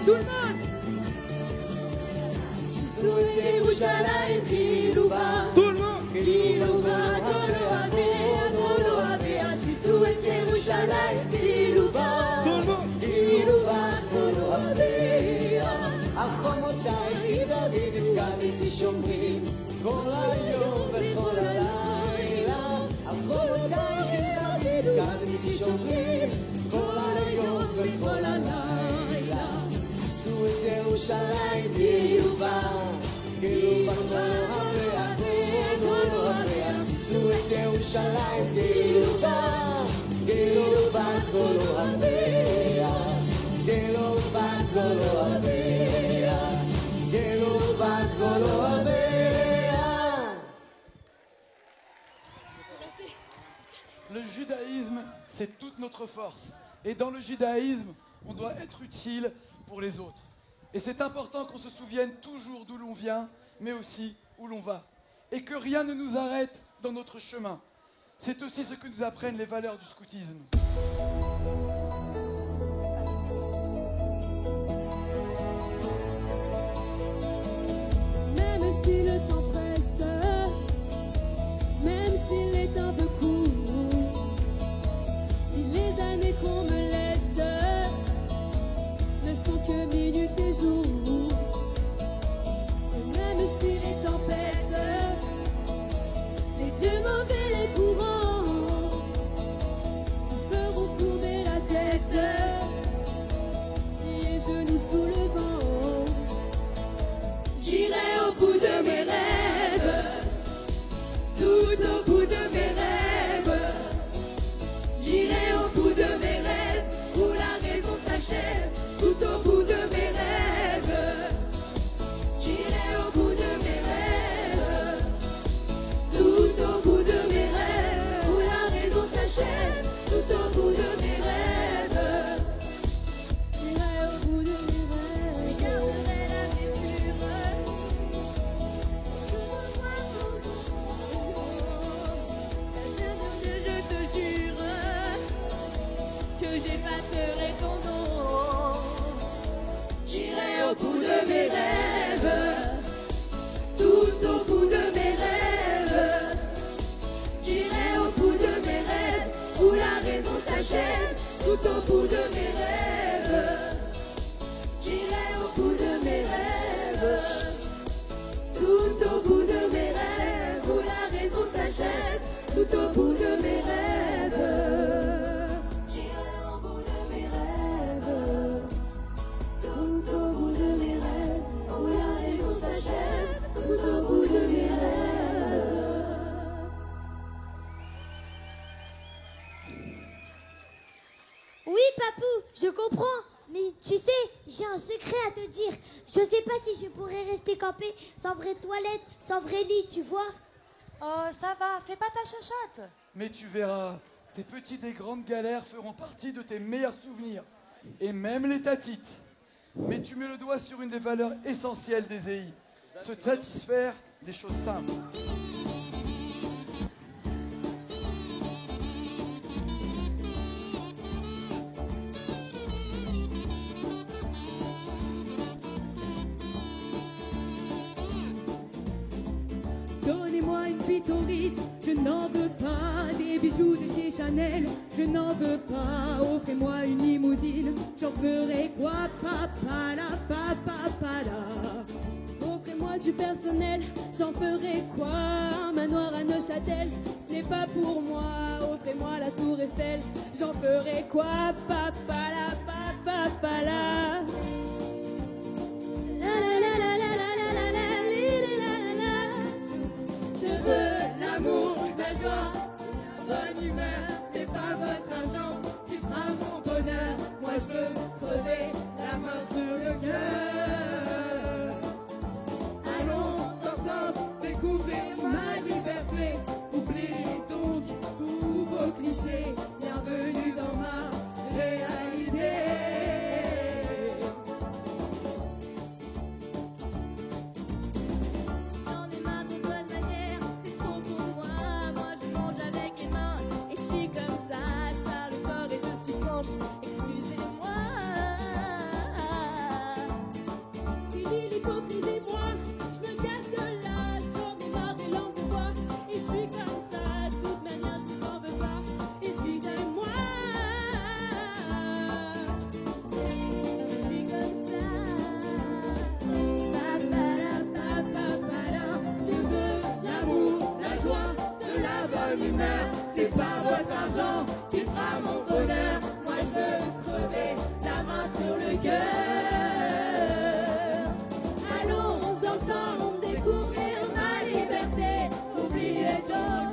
Tout le monde. Yerushalayim Kiruba. Tout le monde. Kiruba, Kolo Avea, Sisu et Yerushalayim Kiruba. Tout le monde. Kiruba, Kolo Avea. Achomotai David Gaviti Shomrim. Kol hayom vechol halayla. Achomotai David Gaviti Shomrim. Kol hayom vechol halayla. Sisu et Yerushalayim Kiruba. Kolo Avea, Sisu et Yerushalayim Kiruba. c'est toute notre force. Et dans le judaïsme, on doit être utile pour les autres. Et c'est important qu'on se souvienne toujours d'où l'on vient, mais aussi où l'on va. Et que rien ne nous arrête dans notre chemin. C'est aussi ce que nous apprennent les valeurs du scoutisme. Même si le temps presse, même s'il est un peu court, si les années qu'on me laisse ne sont que minutes et jours, et même si les tempêtes, les dieux mauvais, les courants nous feront courber la tête, les genoux sous le vent. J'irai au bout de mes rêves, tout au bout de mes rêves. J'irai au bout de mes rêves, où la raison s'achève, tout au bout de mes rêves. J'irai au bout de mes rêves, tout au bout de mes rêves, où la raison s'achève, tout au bout de mes rêves. J'irai au bout de mes rêves, je garderai la blessure. Je te jure que j'effacerai ton nom. J'irai au bout de mes rêves, tout au bout de mes rêves. J'irai au bout de mes rêves, où la raison s'achève, tout au bout de mes rêves. J'irai au bout de mes rêves, tout au bout de mes rêves, où la raison s'achève, tout au bout de mes rêves. J'irai au bout de mes rêves, tout au bout de mes rêves, où la raison s'achève, tout au bout de mes rêves. Oui, papou, je comprends. Mais tu sais, j'ai un secret à te dire. Je sais pas si je pourrais rester campée sans vraie toilette, sans vrai lit, tu vois. Oh, ça va, fais pas ta chochotte. Mais tu verras, tes petites et grandes galères feront partie de tes meilleurs souvenirs. Et même les tatites. Mais tu mets le doigt sur une des valeurs essentielles des EI. Se satisfaire des choses simples. Donnez-moi une suite au Ritz, je n'en veux pas. Des bijoux de chez Chanel, je n'en veux pas. Offrez-moi une limousine, j'en ferai quoi? Papa la. Offrez-moi du personnel, j'en ferai quoi? Un manoir à Neuchâtel, ce n'est pas pour moi. Offrez-moi la tour Eiffel, j'en ferai quoi? Papa la. Je veux l'amour, la joie, la bonne humeur. C'est pas votre argent qui fera mon bonheur. Moi je veux crever la main sur le cœur. Allons ensemble découvrir ma liberté. Oubliez donc tous vos clichés. Bienvenue dans ma réalité. J'en ai marre des bonnes manières, c'est trop pour moi. Moi je mange avec les mains et je suis comme ça. Je parle fort et je suis franche, excusez-moi. Fini l'hypocrisie, moi je me casse là. J'en ai marre des langues de bois et je suis comme ça. De toute manière je n'en veux pas et excusez-moi. Je suis comme ça. Je veux l'amour, la joie, de la bonne humeur. C'est pas votre argent qui fera mon bonheur. Moi je veux crever la main sur le cœur. Allons ensemble découvrir ma liberté. Oubliez donc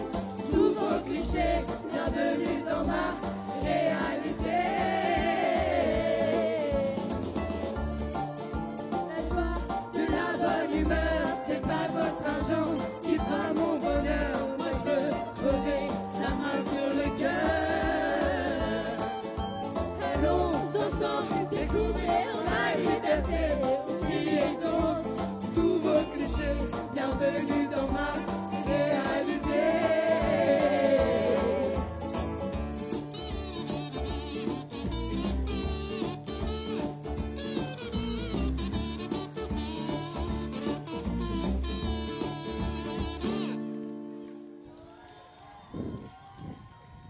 tous vos clichés. Bienvenue dans ma réalité. La joie, de la bonne humeur. C'est pas votre argent qui fera mon bonheur. Moi je veux crever la main sur le cœur. bienvenue dans ma réalité.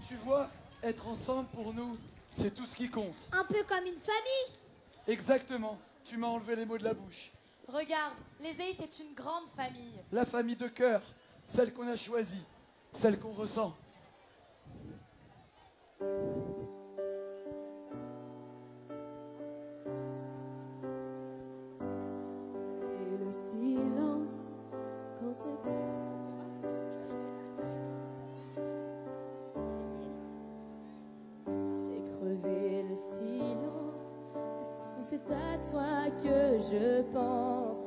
Tu vois, être ensemble pour nous, c'est tout ce qui compte. Un peu comme une famille. Exactement. Tu m'as enlevé les mots de la bouche. Regarde, les EI, c'est une grande famille. La famille de cœur, celle qu'on a choisie, celle qu'on ressent. Et le silence quand c'est... Et crever le silence quand c'est à toi que je pense.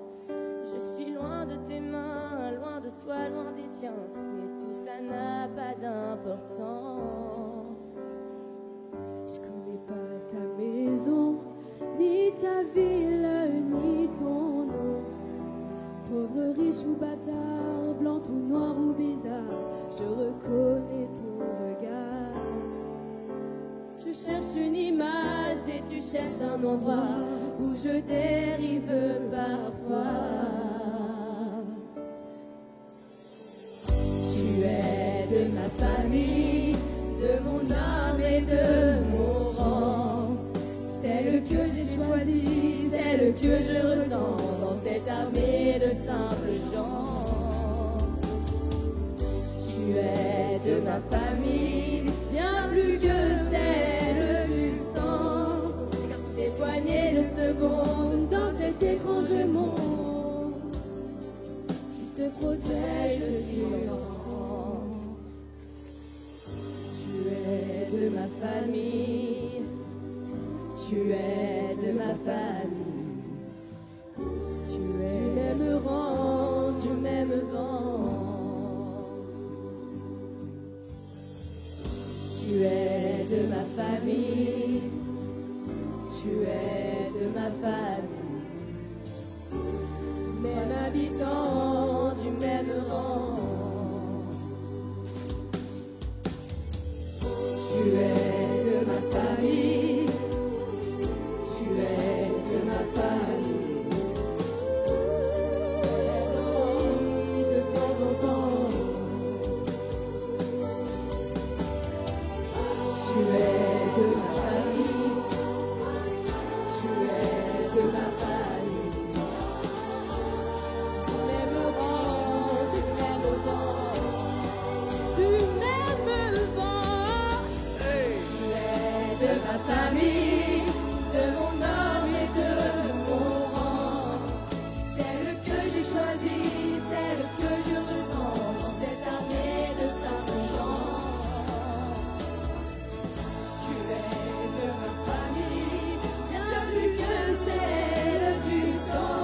Je suis loin de tes mains, loin de toi, loin des tiens, mais tout ça n'a pas d'importance. Je connais pas ta maison, ni ta ville, ni ton nom. Pauvre, riche ou bâtard, blanc ou noir ou bizarre, je reconnais ton regard. Tu cherches une image et tu cherches un endroit où je dérive parfois. Tu es de ma famille, de mon âme et de mon rang. Celle que j'ai choisie, celle que je ressens dans cette armée de simples gens. Tu es de ma famille, bien plus que celle du sang. Des poignées de secondes dans cet étrange monde qui te protège si longtemps. Tu es de ma famille, tu es de ma famille. Tu es du même rang, du même vent. Tu es de ma famille, tu es de ma famille. Même habitant du même rang. Tu es de ma famille, tu es de ma famille. De temps en temps, tu es de ma famille, tu es de ma famille. Du même rang, du même vent, du même vent. Tu es de ma famille, de mon âme et de mon rang. Celle que j'ai choisie, celle que je ressens dans cette armée de simples gens. Tu es de ma famille, bien plus que celle du sang.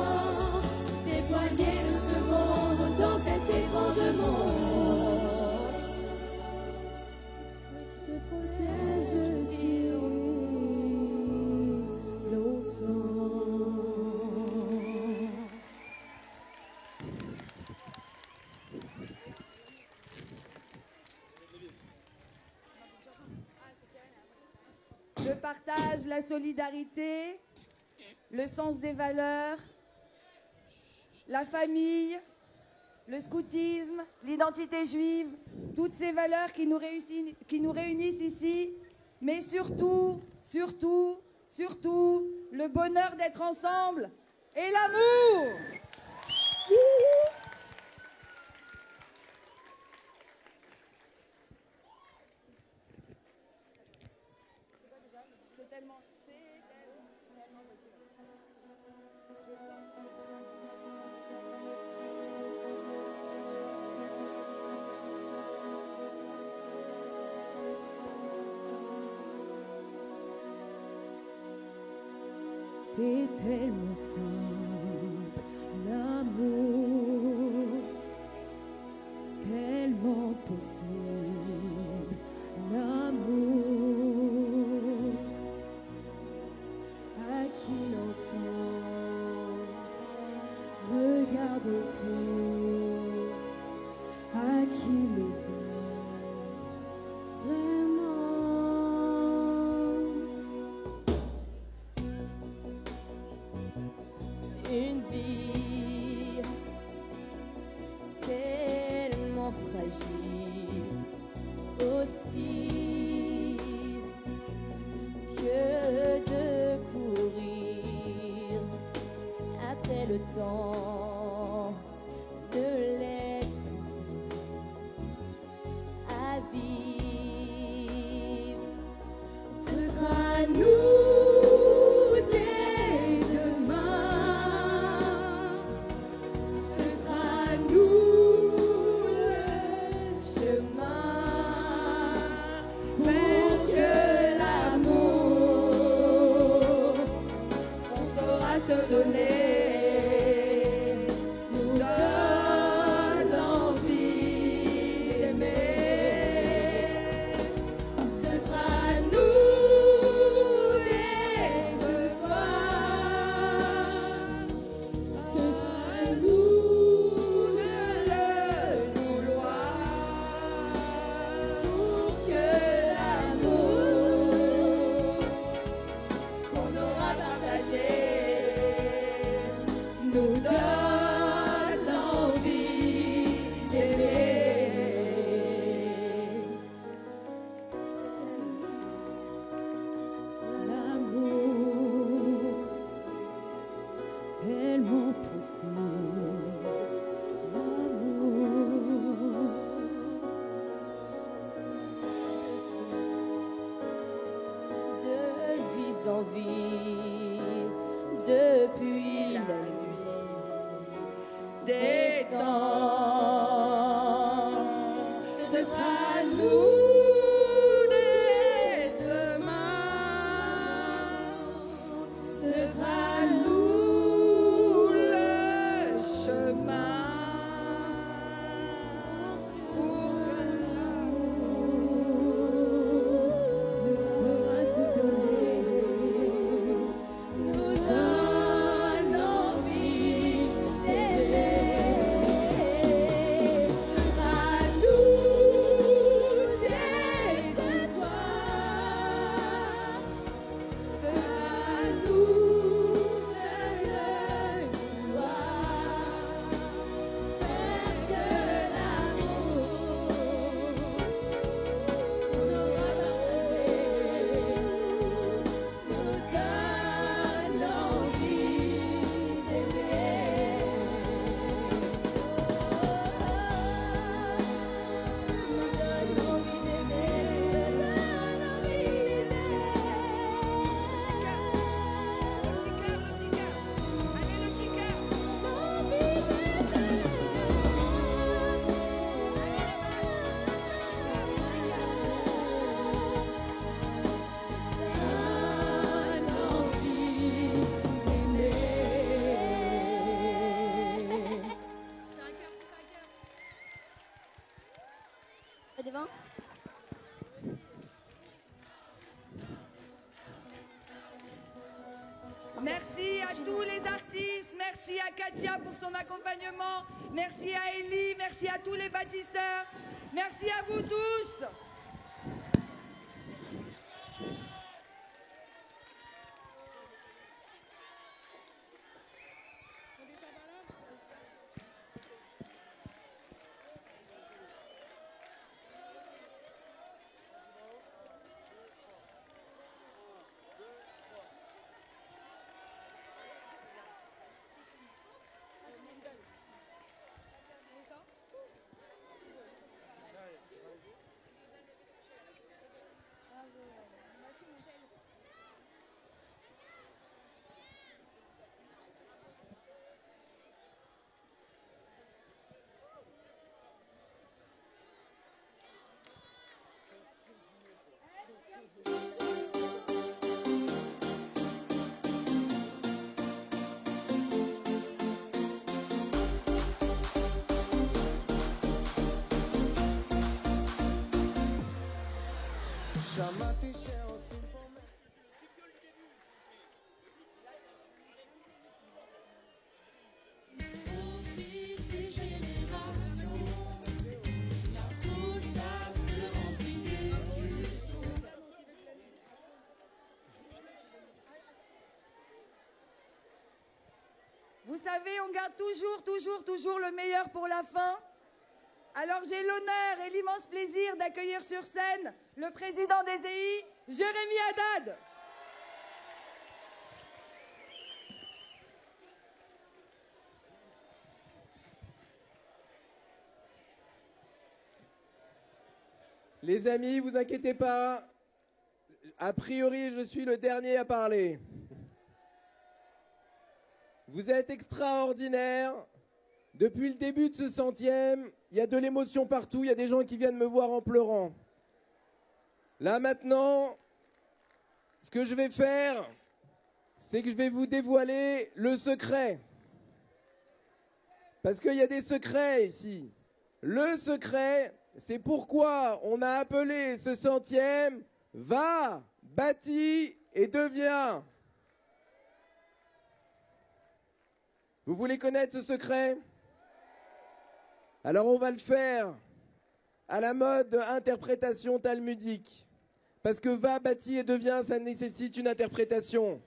Des poignées de secondes dans cet étrange monde te protège si longtemps. Le partage, la solidarité, le sens des valeurs, la famille, le scoutisme, l'identité juive, toutes ces valeurs qui nous réunissent ici, mais surtout, surtout, surtout, le bonheur d'être ensemble et l'amour. C'est tellement possible. Je sens. C'est tellement simple, l'amour, tellement possible, l'amour, à qui l'entend, regarde autour. Ce sera nous dès demain. Ce sera nous le chemin pour que l'amour nous saura se donner, nous donne envie d'aimer. Ce sera nous dès ce soir. Ce sera nous de le vouloir. Faire que l'amour qu'on aura partagé nous donne l'envie d'aimer. Nous donne l'envie d'aimer. Devant. Merci à tous les artistes, merci à Katia pour son accompagnement, merci à Ellie, merci à tous les bâtisseurs, merci à vous tous. Vous savez, on garde toujours le meilleur pour la fin. Alors j'ai l'honneur et l'immense plaisir d'accueillir sur scène le président des EI, Jérémy Haddad. Les amis, vous inquiétez pas. A priori, je suis le dernier à parler. Vous êtes extraordinaires. Depuis le début de ce 100e, il y a de l'émotion partout. Il y a des gens qui viennent me voir en pleurant. Là maintenant, ce que je vais faire, c'est que je vais vous dévoiler le secret. Parce qu'il y a des secrets ici. Le secret, c'est pourquoi on a appelé ce 100e « Va, bâtis et deviens ». Vous voulez connaître ce secret? Alors on va le faire à la mode interprétation talmudique. Parce que va, bâtis et deviens, ça nécessite une interprétation.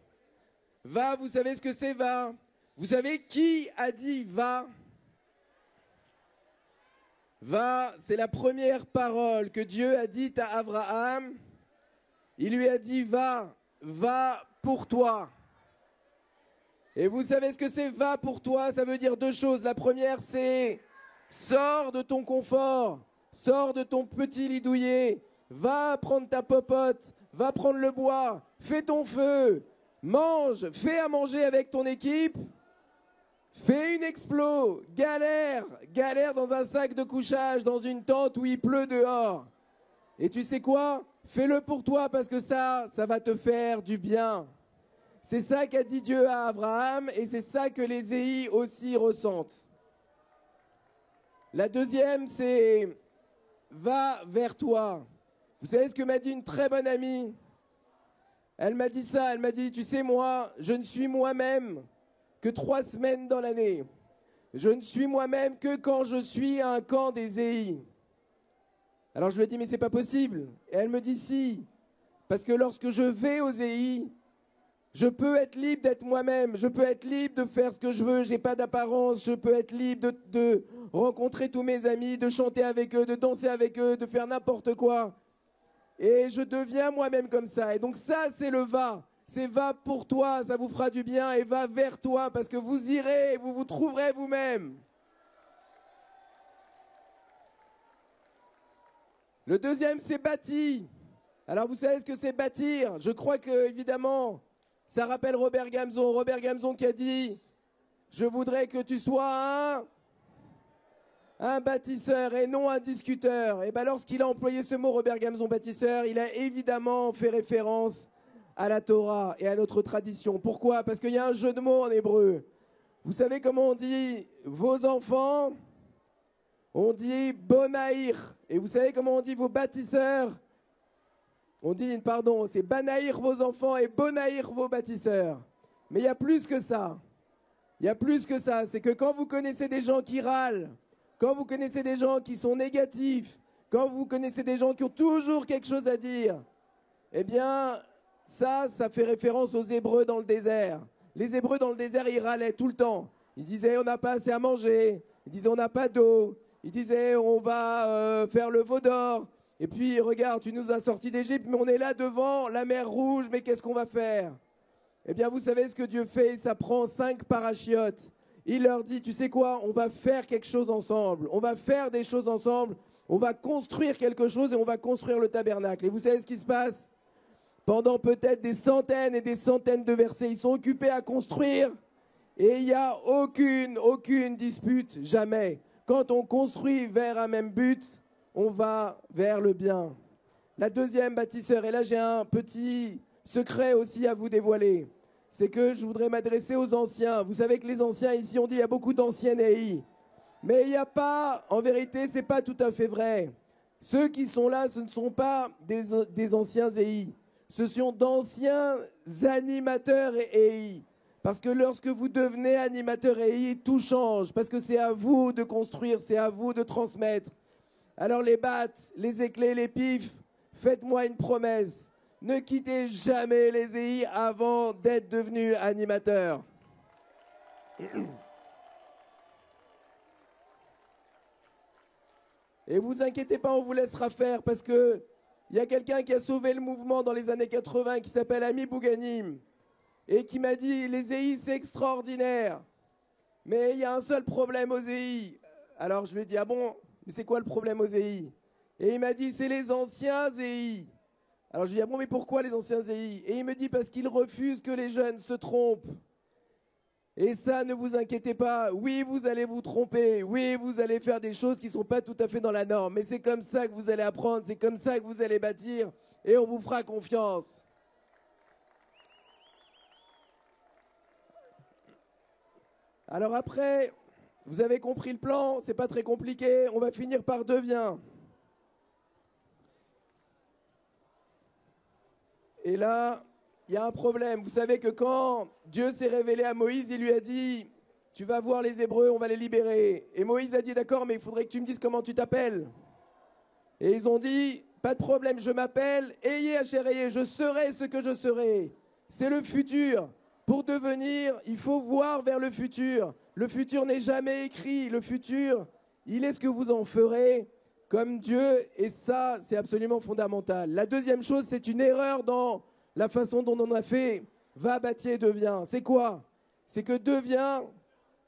Va, vous savez ce que c'est va? Vous savez qui a dit va? Va, c'est la première parole que Dieu a dite à Abraham. Il lui a dit va, va pour toi. Et vous savez ce que c'est va pour toi? Ça veut dire deux choses. La première, c'est sors de ton confort, sors de ton petit lit douillet, va prendre ta popote, va prendre le bois, fais ton feu, mange, fais à manger avec ton équipe, Fais une explo, galère dans un sac de couchage, dans une tente où il pleut dehors. Et tu sais quoi? Fais-le pour toi parce que ça va te faire du bien. C'est ça qu'a dit Dieu à Abraham et c'est ça que les Zéhi aussi ressentent. La deuxième, c'est va vers toi. Vous savez ce que m'a dit une très bonne amie? Elle m'a dit ça, elle m'a dit, tu sais moi, je ne suis moi-même que 3 semaines dans l'année. Je ne suis moi-même que quand je suis à un camp des Zéhi. Alors je lui ai dit, mais c'est pas possible. Et elle me dit, si. Parce que lorsque je vais aux Zéhi, je peux être libre d'être moi-même. Je peux être libre de faire ce que je veux. J'ai pas d'apparence. Je peux être libre de rencontrer tous mes amis, de chanter avec eux, de danser avec eux, de faire n'importe quoi. Et je deviens moi-même comme ça. Et donc ça, c'est le va. C'est va pour toi, ça vous fera du bien et va vers toi parce que vous irez et vous vous trouverez vous-même. Le deuxième, c'est bâti. Alors vous savez ce que c'est bâtir? Je crois que, évidemment, ça rappelle Robert Gamzon. Robert Gamzon qui a dit « Je voudrais que tu sois un bâtisseur et non un discuteur ». Et bien lorsqu'il a employé ce mot, Robert Gamzon, bâtisseur, il a évidemment fait référence à la Torah et à notre tradition. Pourquoi? Parce qu'il y a un jeu de mots en hébreu. Vous savez comment on dit vos enfants? On dit bonaïr. Et vous savez comment on dit vos bâtisseurs? On dit, pardon, c'est banaïr vos enfants et bonaïr vos bâtisseurs. Mais il y a plus que ça. Il y a plus que ça. C'est que quand vous connaissez des gens qui râlent, quand vous connaissez des gens qui sont négatifs, quand vous connaissez des gens qui ont toujours quelque chose à dire, eh bien, ça fait référence aux Hébreux dans le désert. Les Hébreux dans le désert, ils râlaient tout le temps. Ils disaient, on n'a pas assez à manger. Ils disaient, on n'a pas d'eau. Ils disaient, on va faire le veau d'or. Et puis, regarde, tu nous as sortis d'Égypte, mais on est là devant la mer Rouge, mais qu'est-ce qu'on va faire? Eh bien, vous savez ce que Dieu fait? Ça prend 5 parachiotes. Il leur dit, tu sais quoi? On va faire quelque chose ensemble. On va faire des choses ensemble. On va construire quelque chose et on va construire le tabernacle. Et vous savez ce qui se passe? Pendant peut-être des centaines et des centaines de versets, ils sont occupés à construire et il n'y a aucune dispute, jamais. Quand on construit vers un même but, on va vers le bien. La deuxième bâtisseur, et là j'ai un petit secret aussi à vous dévoiler, c'est que je voudrais m'adresser aux anciens. Vous savez que les anciens ici, on dit il y a beaucoup d'anciens Néhi. Mais il n'y a pas, en vérité, c'est pas tout à fait vrai. Ceux qui sont là, ce ne sont pas des anciens Zéhi. Ce sont d'anciens animateurs EI. Parce que lorsque vous devenez animateur EI, tout change. Parce que c'est à vous de construire, c'est à vous de transmettre. Alors les battes, les éclés, les pifs, faites-moi une promesse. Ne quittez jamais les EI avant d'être devenu animateur. Et vous inquiétez pas, on vous laissera faire parce que il y a quelqu'un qui a sauvé le mouvement dans les années 80 qui s'appelle Ami Bouganim et qui m'a dit les EI c'est extraordinaire, mais il y a un seul problème aux EI. Alors je lui ai dit ah bon, mais c'est quoi le problème aux EI? Et il m'a dit c'est les anciens EI. Alors je lui ai dit ah bon mais pourquoi les anciens EI? Et il me dit parce qu'ils refusent que les jeunes se trompent. Et ça, ne vous inquiétez pas. Oui, vous allez vous tromper. Oui, vous allez faire des choses qui ne sont pas tout à fait dans la norme. Mais c'est comme ça que vous allez apprendre. C'est comme ça que vous allez bâtir. Et on vous fera confiance. Alors après, vous avez compris le plan. C'est pas très compliqué. On va finir par deviens. Et là... il y a un problème. Vous savez que quand Dieu s'est révélé à Moïse, il lui a dit « Tu vas voir les Hébreux, on va les libérer. » Et Moïse a dit « D'accord, mais il faudrait que tu me dises comment tu t'appelles. » Et ils ont dit « Pas de problème, je m'appelle Eyé Asher, je serai ce que je serai. » C'est le futur. Pour devenir, il faut voir vers le futur. Le futur n'est jamais écrit. Le futur, il est ce que vous en ferez comme Dieu. Et ça, c'est absolument fondamental. La deuxième chose, c'est une erreur dans... la façon dont on a fait, va bâtir devient. C'est quoi? C'est que devient,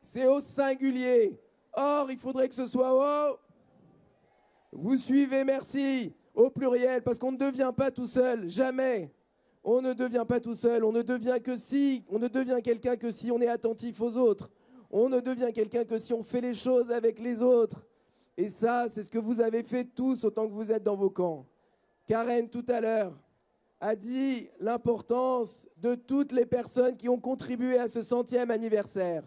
c'est au singulier. Or, il faudrait que ce soit au... Vous suivez, merci. Au pluriel, parce qu'on ne devient pas tout seul. Jamais. On ne devient pas tout seul. On ne devient que si. On ne devient quelqu'un que si on est attentif aux autres. On ne devient quelqu'un que si on fait les choses avec les autres. Et ça, c'est ce que vous avez fait tous autant que vous êtes dans vos camps. Karen, tout à l'heure, a dit l'importance de toutes les personnes qui ont contribué à ce 100e anniversaire.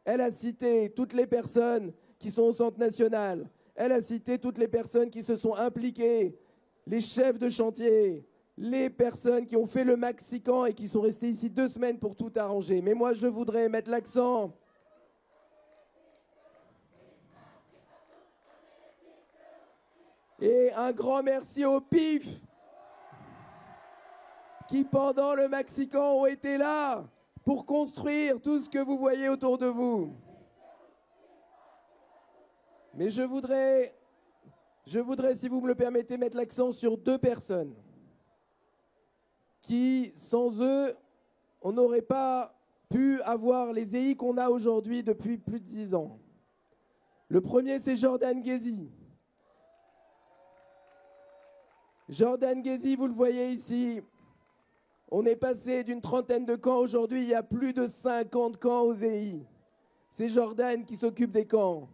Elle a cité toutes les personnes qui sont au Centre national. Elle a cité toutes les personnes qui se sont impliquées, les chefs de chantier, les personnes qui ont fait le maxi-camp et qui sont restées ici 2 semaines pour tout arranger. Mais moi, je voudrais mettre l'accent. Et un grand merci au PIF qui, pendant le maxi-camp, ont été là pour construire tout ce que vous voyez autour de vous. Mais je voudrais, si vous me le permettez, mettre l'accent sur 2 personnes qui, sans eux, on n'aurait pas pu avoir les EI qu'on a aujourd'hui depuis plus de 10 ans. Le premier, c'est Jordan Ghezi. Jordan Ghezi, vous le voyez ici, on est passé d'une 30aine de camps. Aujourd'hui, il y a plus de 50 camps aux EI. C'est Jordan qui s'occupe des camps.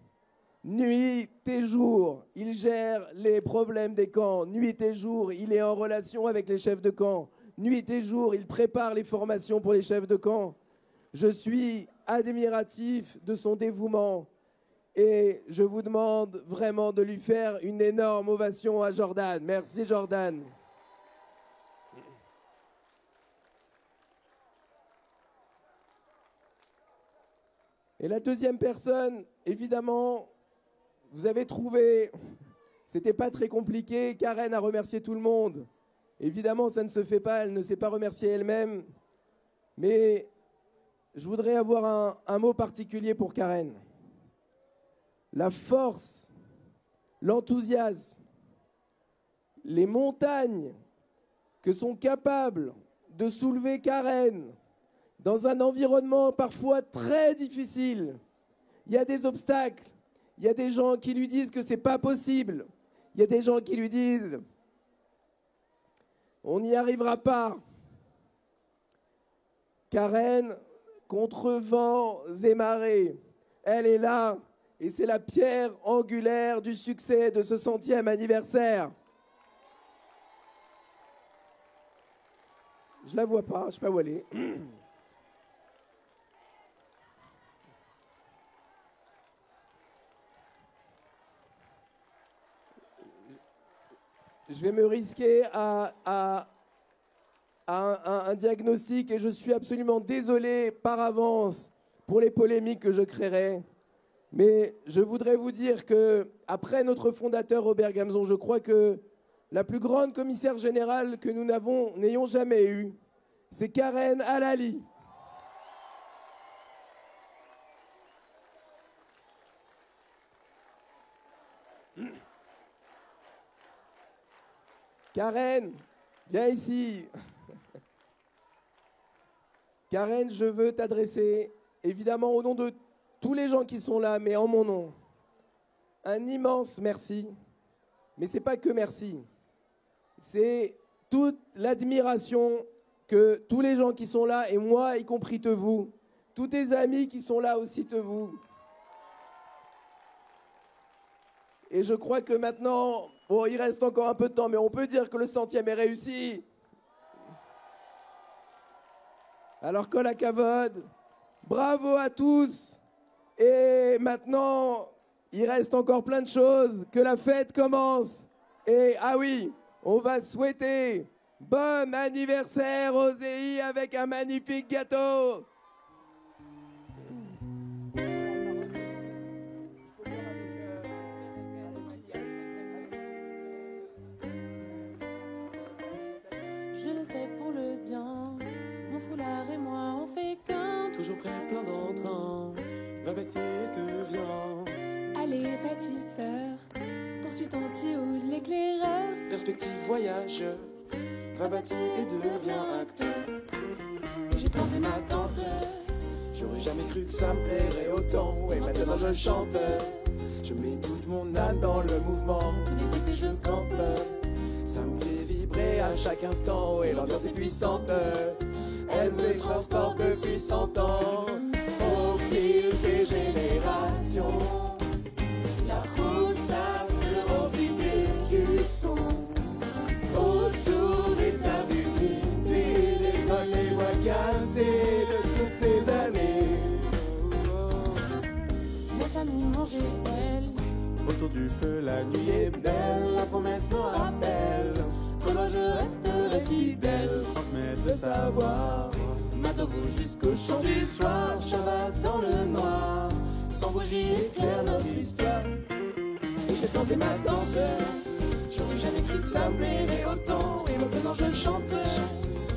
Nuit et jour, il gère les problèmes des camps. Nuit et jour, il est en relation avec les chefs de camp. Nuit et jour, il prépare les formations pour les chefs de camp. Je suis admiratif de son dévouement et je vous demande vraiment de lui faire une énorme ovation à Jordan. Merci Jordan. Et la deuxième personne, évidemment, vous avez trouvé, c'était pas très compliqué, Karen a remercié tout le monde. Évidemment, ça ne se fait pas, elle ne s'est pas remercier elle-même. Mais je voudrais avoir un mot particulier pour Karen. La force, l'enthousiasme, les montagnes que sont capables de soulever Karen dans un environnement parfois très difficile. Il y a des obstacles, il y a des gens qui lui disent que c'est pas possible, il y a des gens qui lui disent on n'y arrivera pas. Karen, contre vents et marées, elle est là et c'est la pierre angulaire du succès de ce 100e anniversaire. Je la vois pas, je ne sais pas où elle est. Je vais me risquer à un diagnostic et je suis absolument désolé par avance pour les polémiques que je créerai. Mais je voudrais vous dire que, après notre fondateur Robert Gamzon, je crois que la plus grande commissaire générale que nous n'ayons jamais eue, c'est Karen Alali. Karen, viens ici. Karen, je veux t'adresser, évidemment au nom de tous les gens qui sont là, mais en mon nom, un immense merci. Mais ce n'est pas que merci. C'est toute l'admiration que tous les gens qui sont là, et moi y compris te vous, tous tes amis qui sont là aussi te vous. Et je crois que maintenant, bon, il reste encore un peu de temps, mais on peut dire que le 100e est réussi. Alors, kol hakavod, bravo à tous. Et maintenant, il reste encore plein de choses, que la fête commence. Et ah oui, on va souhaiter bon anniversaire aux EI avec un magnifique gâteau. Je le fais pour le bien. Mon foulard et moi, on fait qu'un. Toujours prêt, plein d'entrain. Va bâtir et deviens. Allez, bâtisseur. Poursuite entier ou l'éclaireur. Perspective voyageur. Va bâtir et deviens acteur. Et j'ai planté ma tente. J'aurais jamais cru que ça me plairait autant. Et maintenant je chante. Je mets toute mon âme dans le mouvement. Tous les étés je campe. Ça me fait vibrer à chaque instant. Et l'ambiance est puissante. Elle me transporte depuis 100 ans. Au fil des des générations. La route, ça se remplit d'écussons. Autour des tables d'humidité, les hommes les voient casser de toutes ces années. Ma famille mangeait elle. Autour du feu, la nuit est belle. La promesse me rappelle que moi je resterai fidèle. Transmettre le savoir, m'attends-vous jusqu'au chant du soir. Shabbat dans le noir, sans bougie éclaire notre histoire. Et j'ai planté ma tente, j'aurais jamais cru que ça me plairait autant. Et maintenant je chante,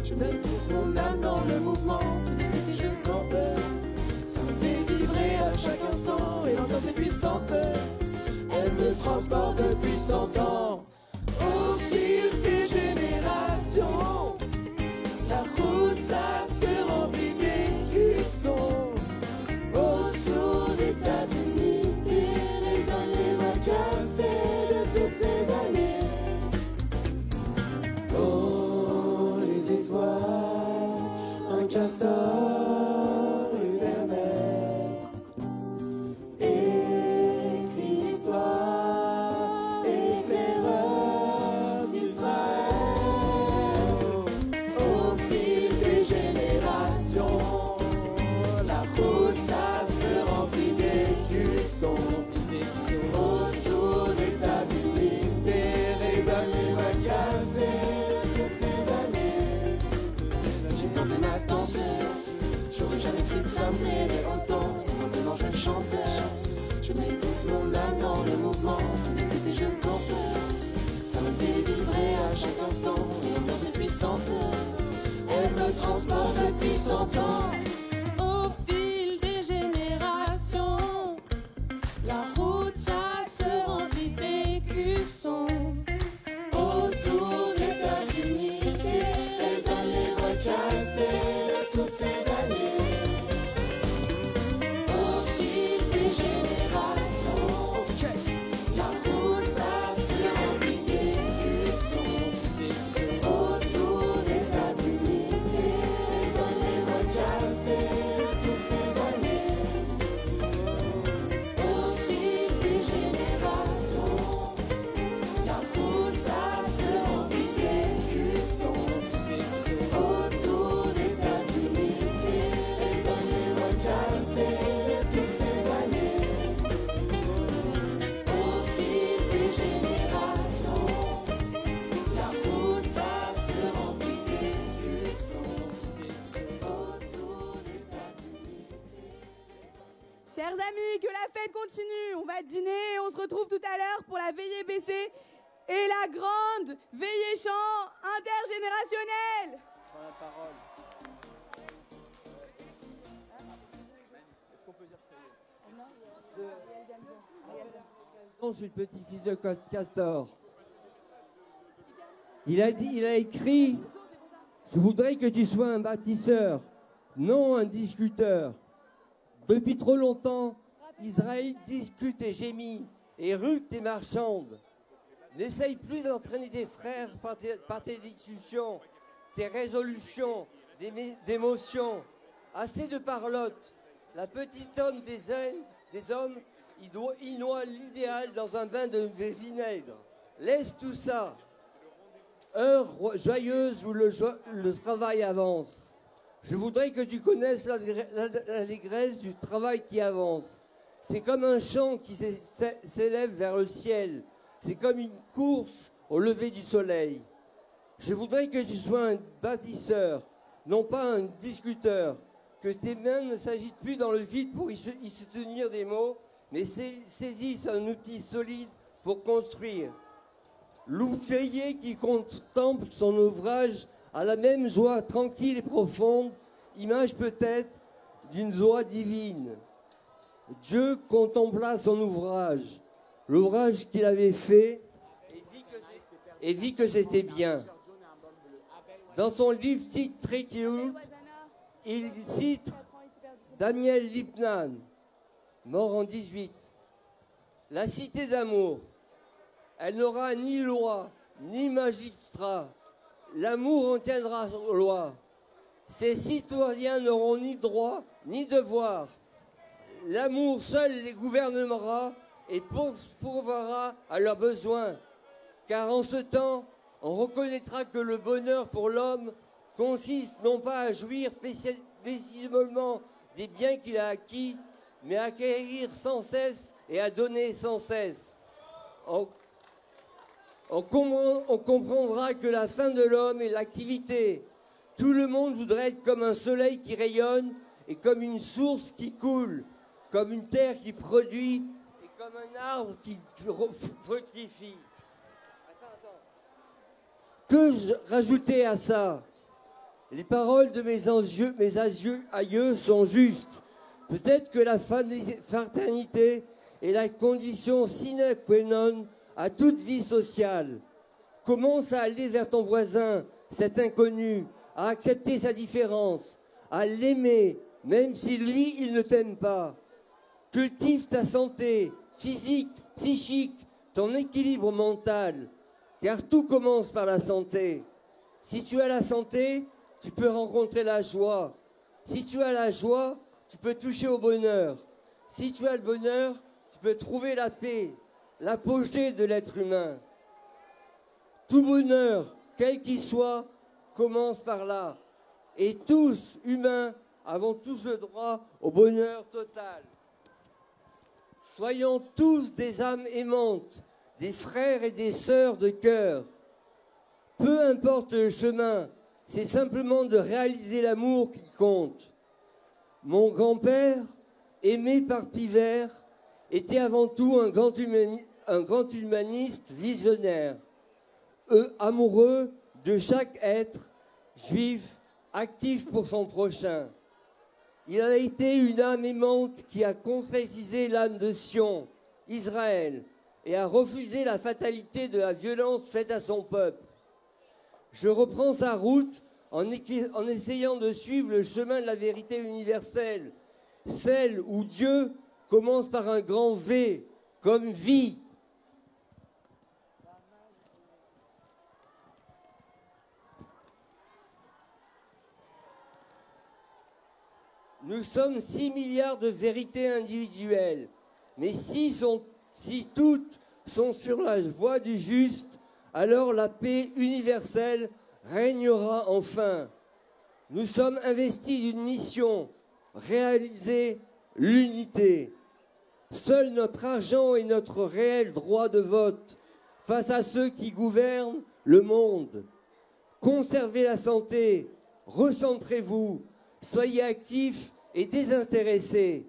je mets toute mon âme dans le mouvement. Tous les étés je campe, ça me fait vibrer à chaque instant. Et l'ambiance est puissante, elle me transporte depuis 100 ans. Au fil des générations, la route ça se remplit d'écussons. Autour des tas d'humidité, les hommes les voient casser de toutes ces années. Dans les étoiles, un castor éternel écrit l'histoire, éclaireur d'Israël. Au fil des générations, la route ça se remplit d'écussons. Autour des tas d'humidité, les hommes les voient casser de toutes ces années. J'ai planté ma tente, j'aurais jamais cru que ça me plairait autant. Et maintenant je chante, je mets toute mon âme dans le mouvement. Tous les étés je campe, ça me fait vibrer à chaque instant. Et l'ambiance est puissante, elle me transporte depuis 100 ans. Au fil des générations, la route ça se remplit d'écussons. Autour des tas d'humidité, les hommes les voient casser de toutes ces années. Au fil des générations, la route ça se remplit d'écussons. Autour des tas d'humidité, les hommes les voient casser de toutes ces années. Au fil des générations, la route ça se remplit d'écussons. Autour des tas d'humidité, les hommes les voient casser de toutes ces années. Au fil des générations, la route ça se remplit d'écussons. Autour des tas d'humidité. Chers amis, que la fête continue. On va dîner et on se retrouve tout à l'heure pour la veillée BC et la grande veillée chant intergénérationnelle. Prends la parole. Je suis le petit-fils de Castor. Il a écrit « Je voudrais que tu sois un bâtisseur, non un discuteur. Depuis trop longtemps, Israël discute et gémit, et ructe et marchande. N'essaye plus d'entraîner tes frères par tes discussions, tes résolutions, d'émotions. Assez de parlotte. La petite homme des hommes, il noie l'idéal dans un bain de vinaigre. Laisse tout ça. Heure joyeuse où le travail avance. Je voudrais que tu connaisses l'allégresse du travail qui avance. C'est comme un chant qui s'élève vers le ciel. C'est comme une course au lever du soleil. Je voudrais que tu sois un bâtisseur, non pas un discuteur. Que tes mains ne s'agitent plus dans le vide pour y soutenir des mots, mais saisissent un outil solide pour construire. L'ouvrier qui contemple son ouvrage a la même joie tranquille et profonde, image peut-être d'une joie divine. Dieu contempla son ouvrage, l'ouvrage qu'il avait fait, et vit que c'était bien. Dans son livre Trétiout, il cite Daniel Lipnan, mort en 18. La cité d'amour, elle n'aura ni loi, ni magistrat. L'amour en tiendra loi. Ses citoyens n'auront ni droit, ni devoir. L'amour seul les gouvernera et pourvoira à leurs besoins. Car en ce temps, on reconnaîtra que le bonheur pour l'homme consiste non pas à jouir paisiblement des biens qu'il a acquis, mais à acquérir sans cesse et à donner sans cesse. On comprendra que la fin de l'homme est l'activité. Tout le monde voudrait être comme un soleil qui rayonne et comme une source qui coule, comme une terre qui produit et comme un arbre qui fructifie. Que rajouter à ça? Les paroles de mes aïeux sont justes. Peut-être que la fraternité est la condition sine qua non à toute vie sociale. Commence à aller vers ton voisin, cet inconnu, à accepter sa différence, à l'aimer, même si lui, il ne t'aime pas. Cultive ta santé physique, psychique, ton équilibre mental, car tout commence par la santé. Si tu as la santé, tu peux rencontrer la joie. Si tu as la joie, tu peux toucher au bonheur. Si tu as le bonheur, tu peux trouver la paix, l'apogée de l'être humain. Tout bonheur, quel qu'il soit, commence par là. Et tous, humains, avons tous le droit au bonheur total. Soyons tous des âmes aimantes, des frères et des sœurs de cœur. Peu importe le chemin, c'est simplement de réaliser l'amour qui compte. Mon grand-père, aimé par Pivert, était avant tout un grand humaniste visionnaire, amoureux de chaque être juif, actif pour son prochain. Il a été une âme aimante qui a concrétisé l'âme de Sion, Israël, et a refusé la fatalité de la violence faite à son peuple. Je reprends sa route en essayant de suivre le chemin de la vérité universelle, celle où Dieu commence par un grand V, comme vie. Nous sommes 6 milliards de vérités individuelles, mais si toutes sont sur la voie du juste, alors la paix universelle régnera enfin. Nous sommes investis d'une mission, réaliser l'unité. Seul notre argent et notre réel droit de vote face à ceux qui gouvernent le monde. Conservez la santé, recentrez-vous, soyez actifs et désintéressés.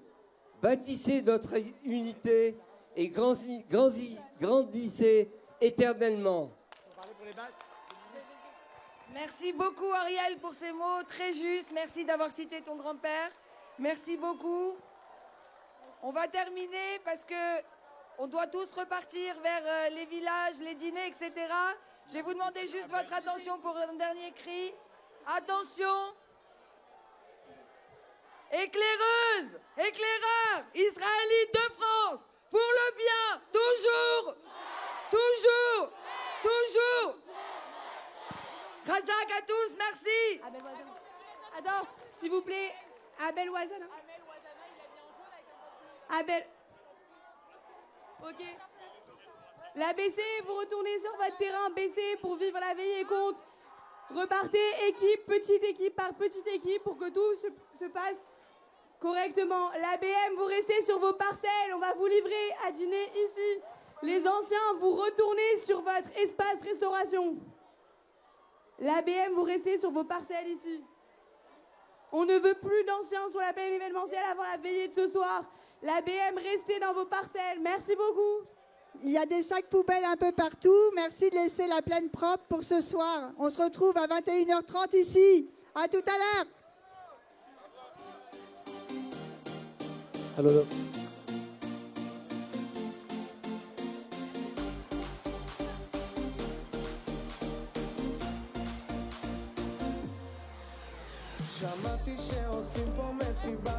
Bâtissez notre unité et grandissez éternellement. Merci beaucoup Ariel pour ces mots très justes. Merci d'avoir cité ton grand-père. Merci beaucoup. On va terminer parce que on doit tous repartir vers les villages, les dîners, etc. Je vais vous demander juste votre attention pour un dernier cri. Attention. Éclaireuse, éclaireur, Israélite de France, pour le bien, toujours, toujours, toujours. Razak à tous, merci. Abel Ouazana. Attends, s'il vous plaît, Abel Ouazana. Abel. Ok. La BC, vous retournez sur votre terrain BC pour vivre la veillée compte. Repartez équipe par petite équipe pour que tout se passe correctement. L'ABM, vous restez sur vos parcelles, on va vous livrer à dîner ici. Les anciens, vous retournez sur votre espace restauration. L'ABM, vous restez sur vos parcelles ici. On ne veut plus d'anciens sur la plaine événementielle avant la veillée de ce soir. L'ABM, restez dans vos parcelles. Merci beaucoup. Il y a des sacs poubelles un peu partout. Merci de laisser la plaine propre pour ce soir. On se retrouve à 21h30 ici. À tout à l'heure. Alors, שמעתי שעושים פה מסיבה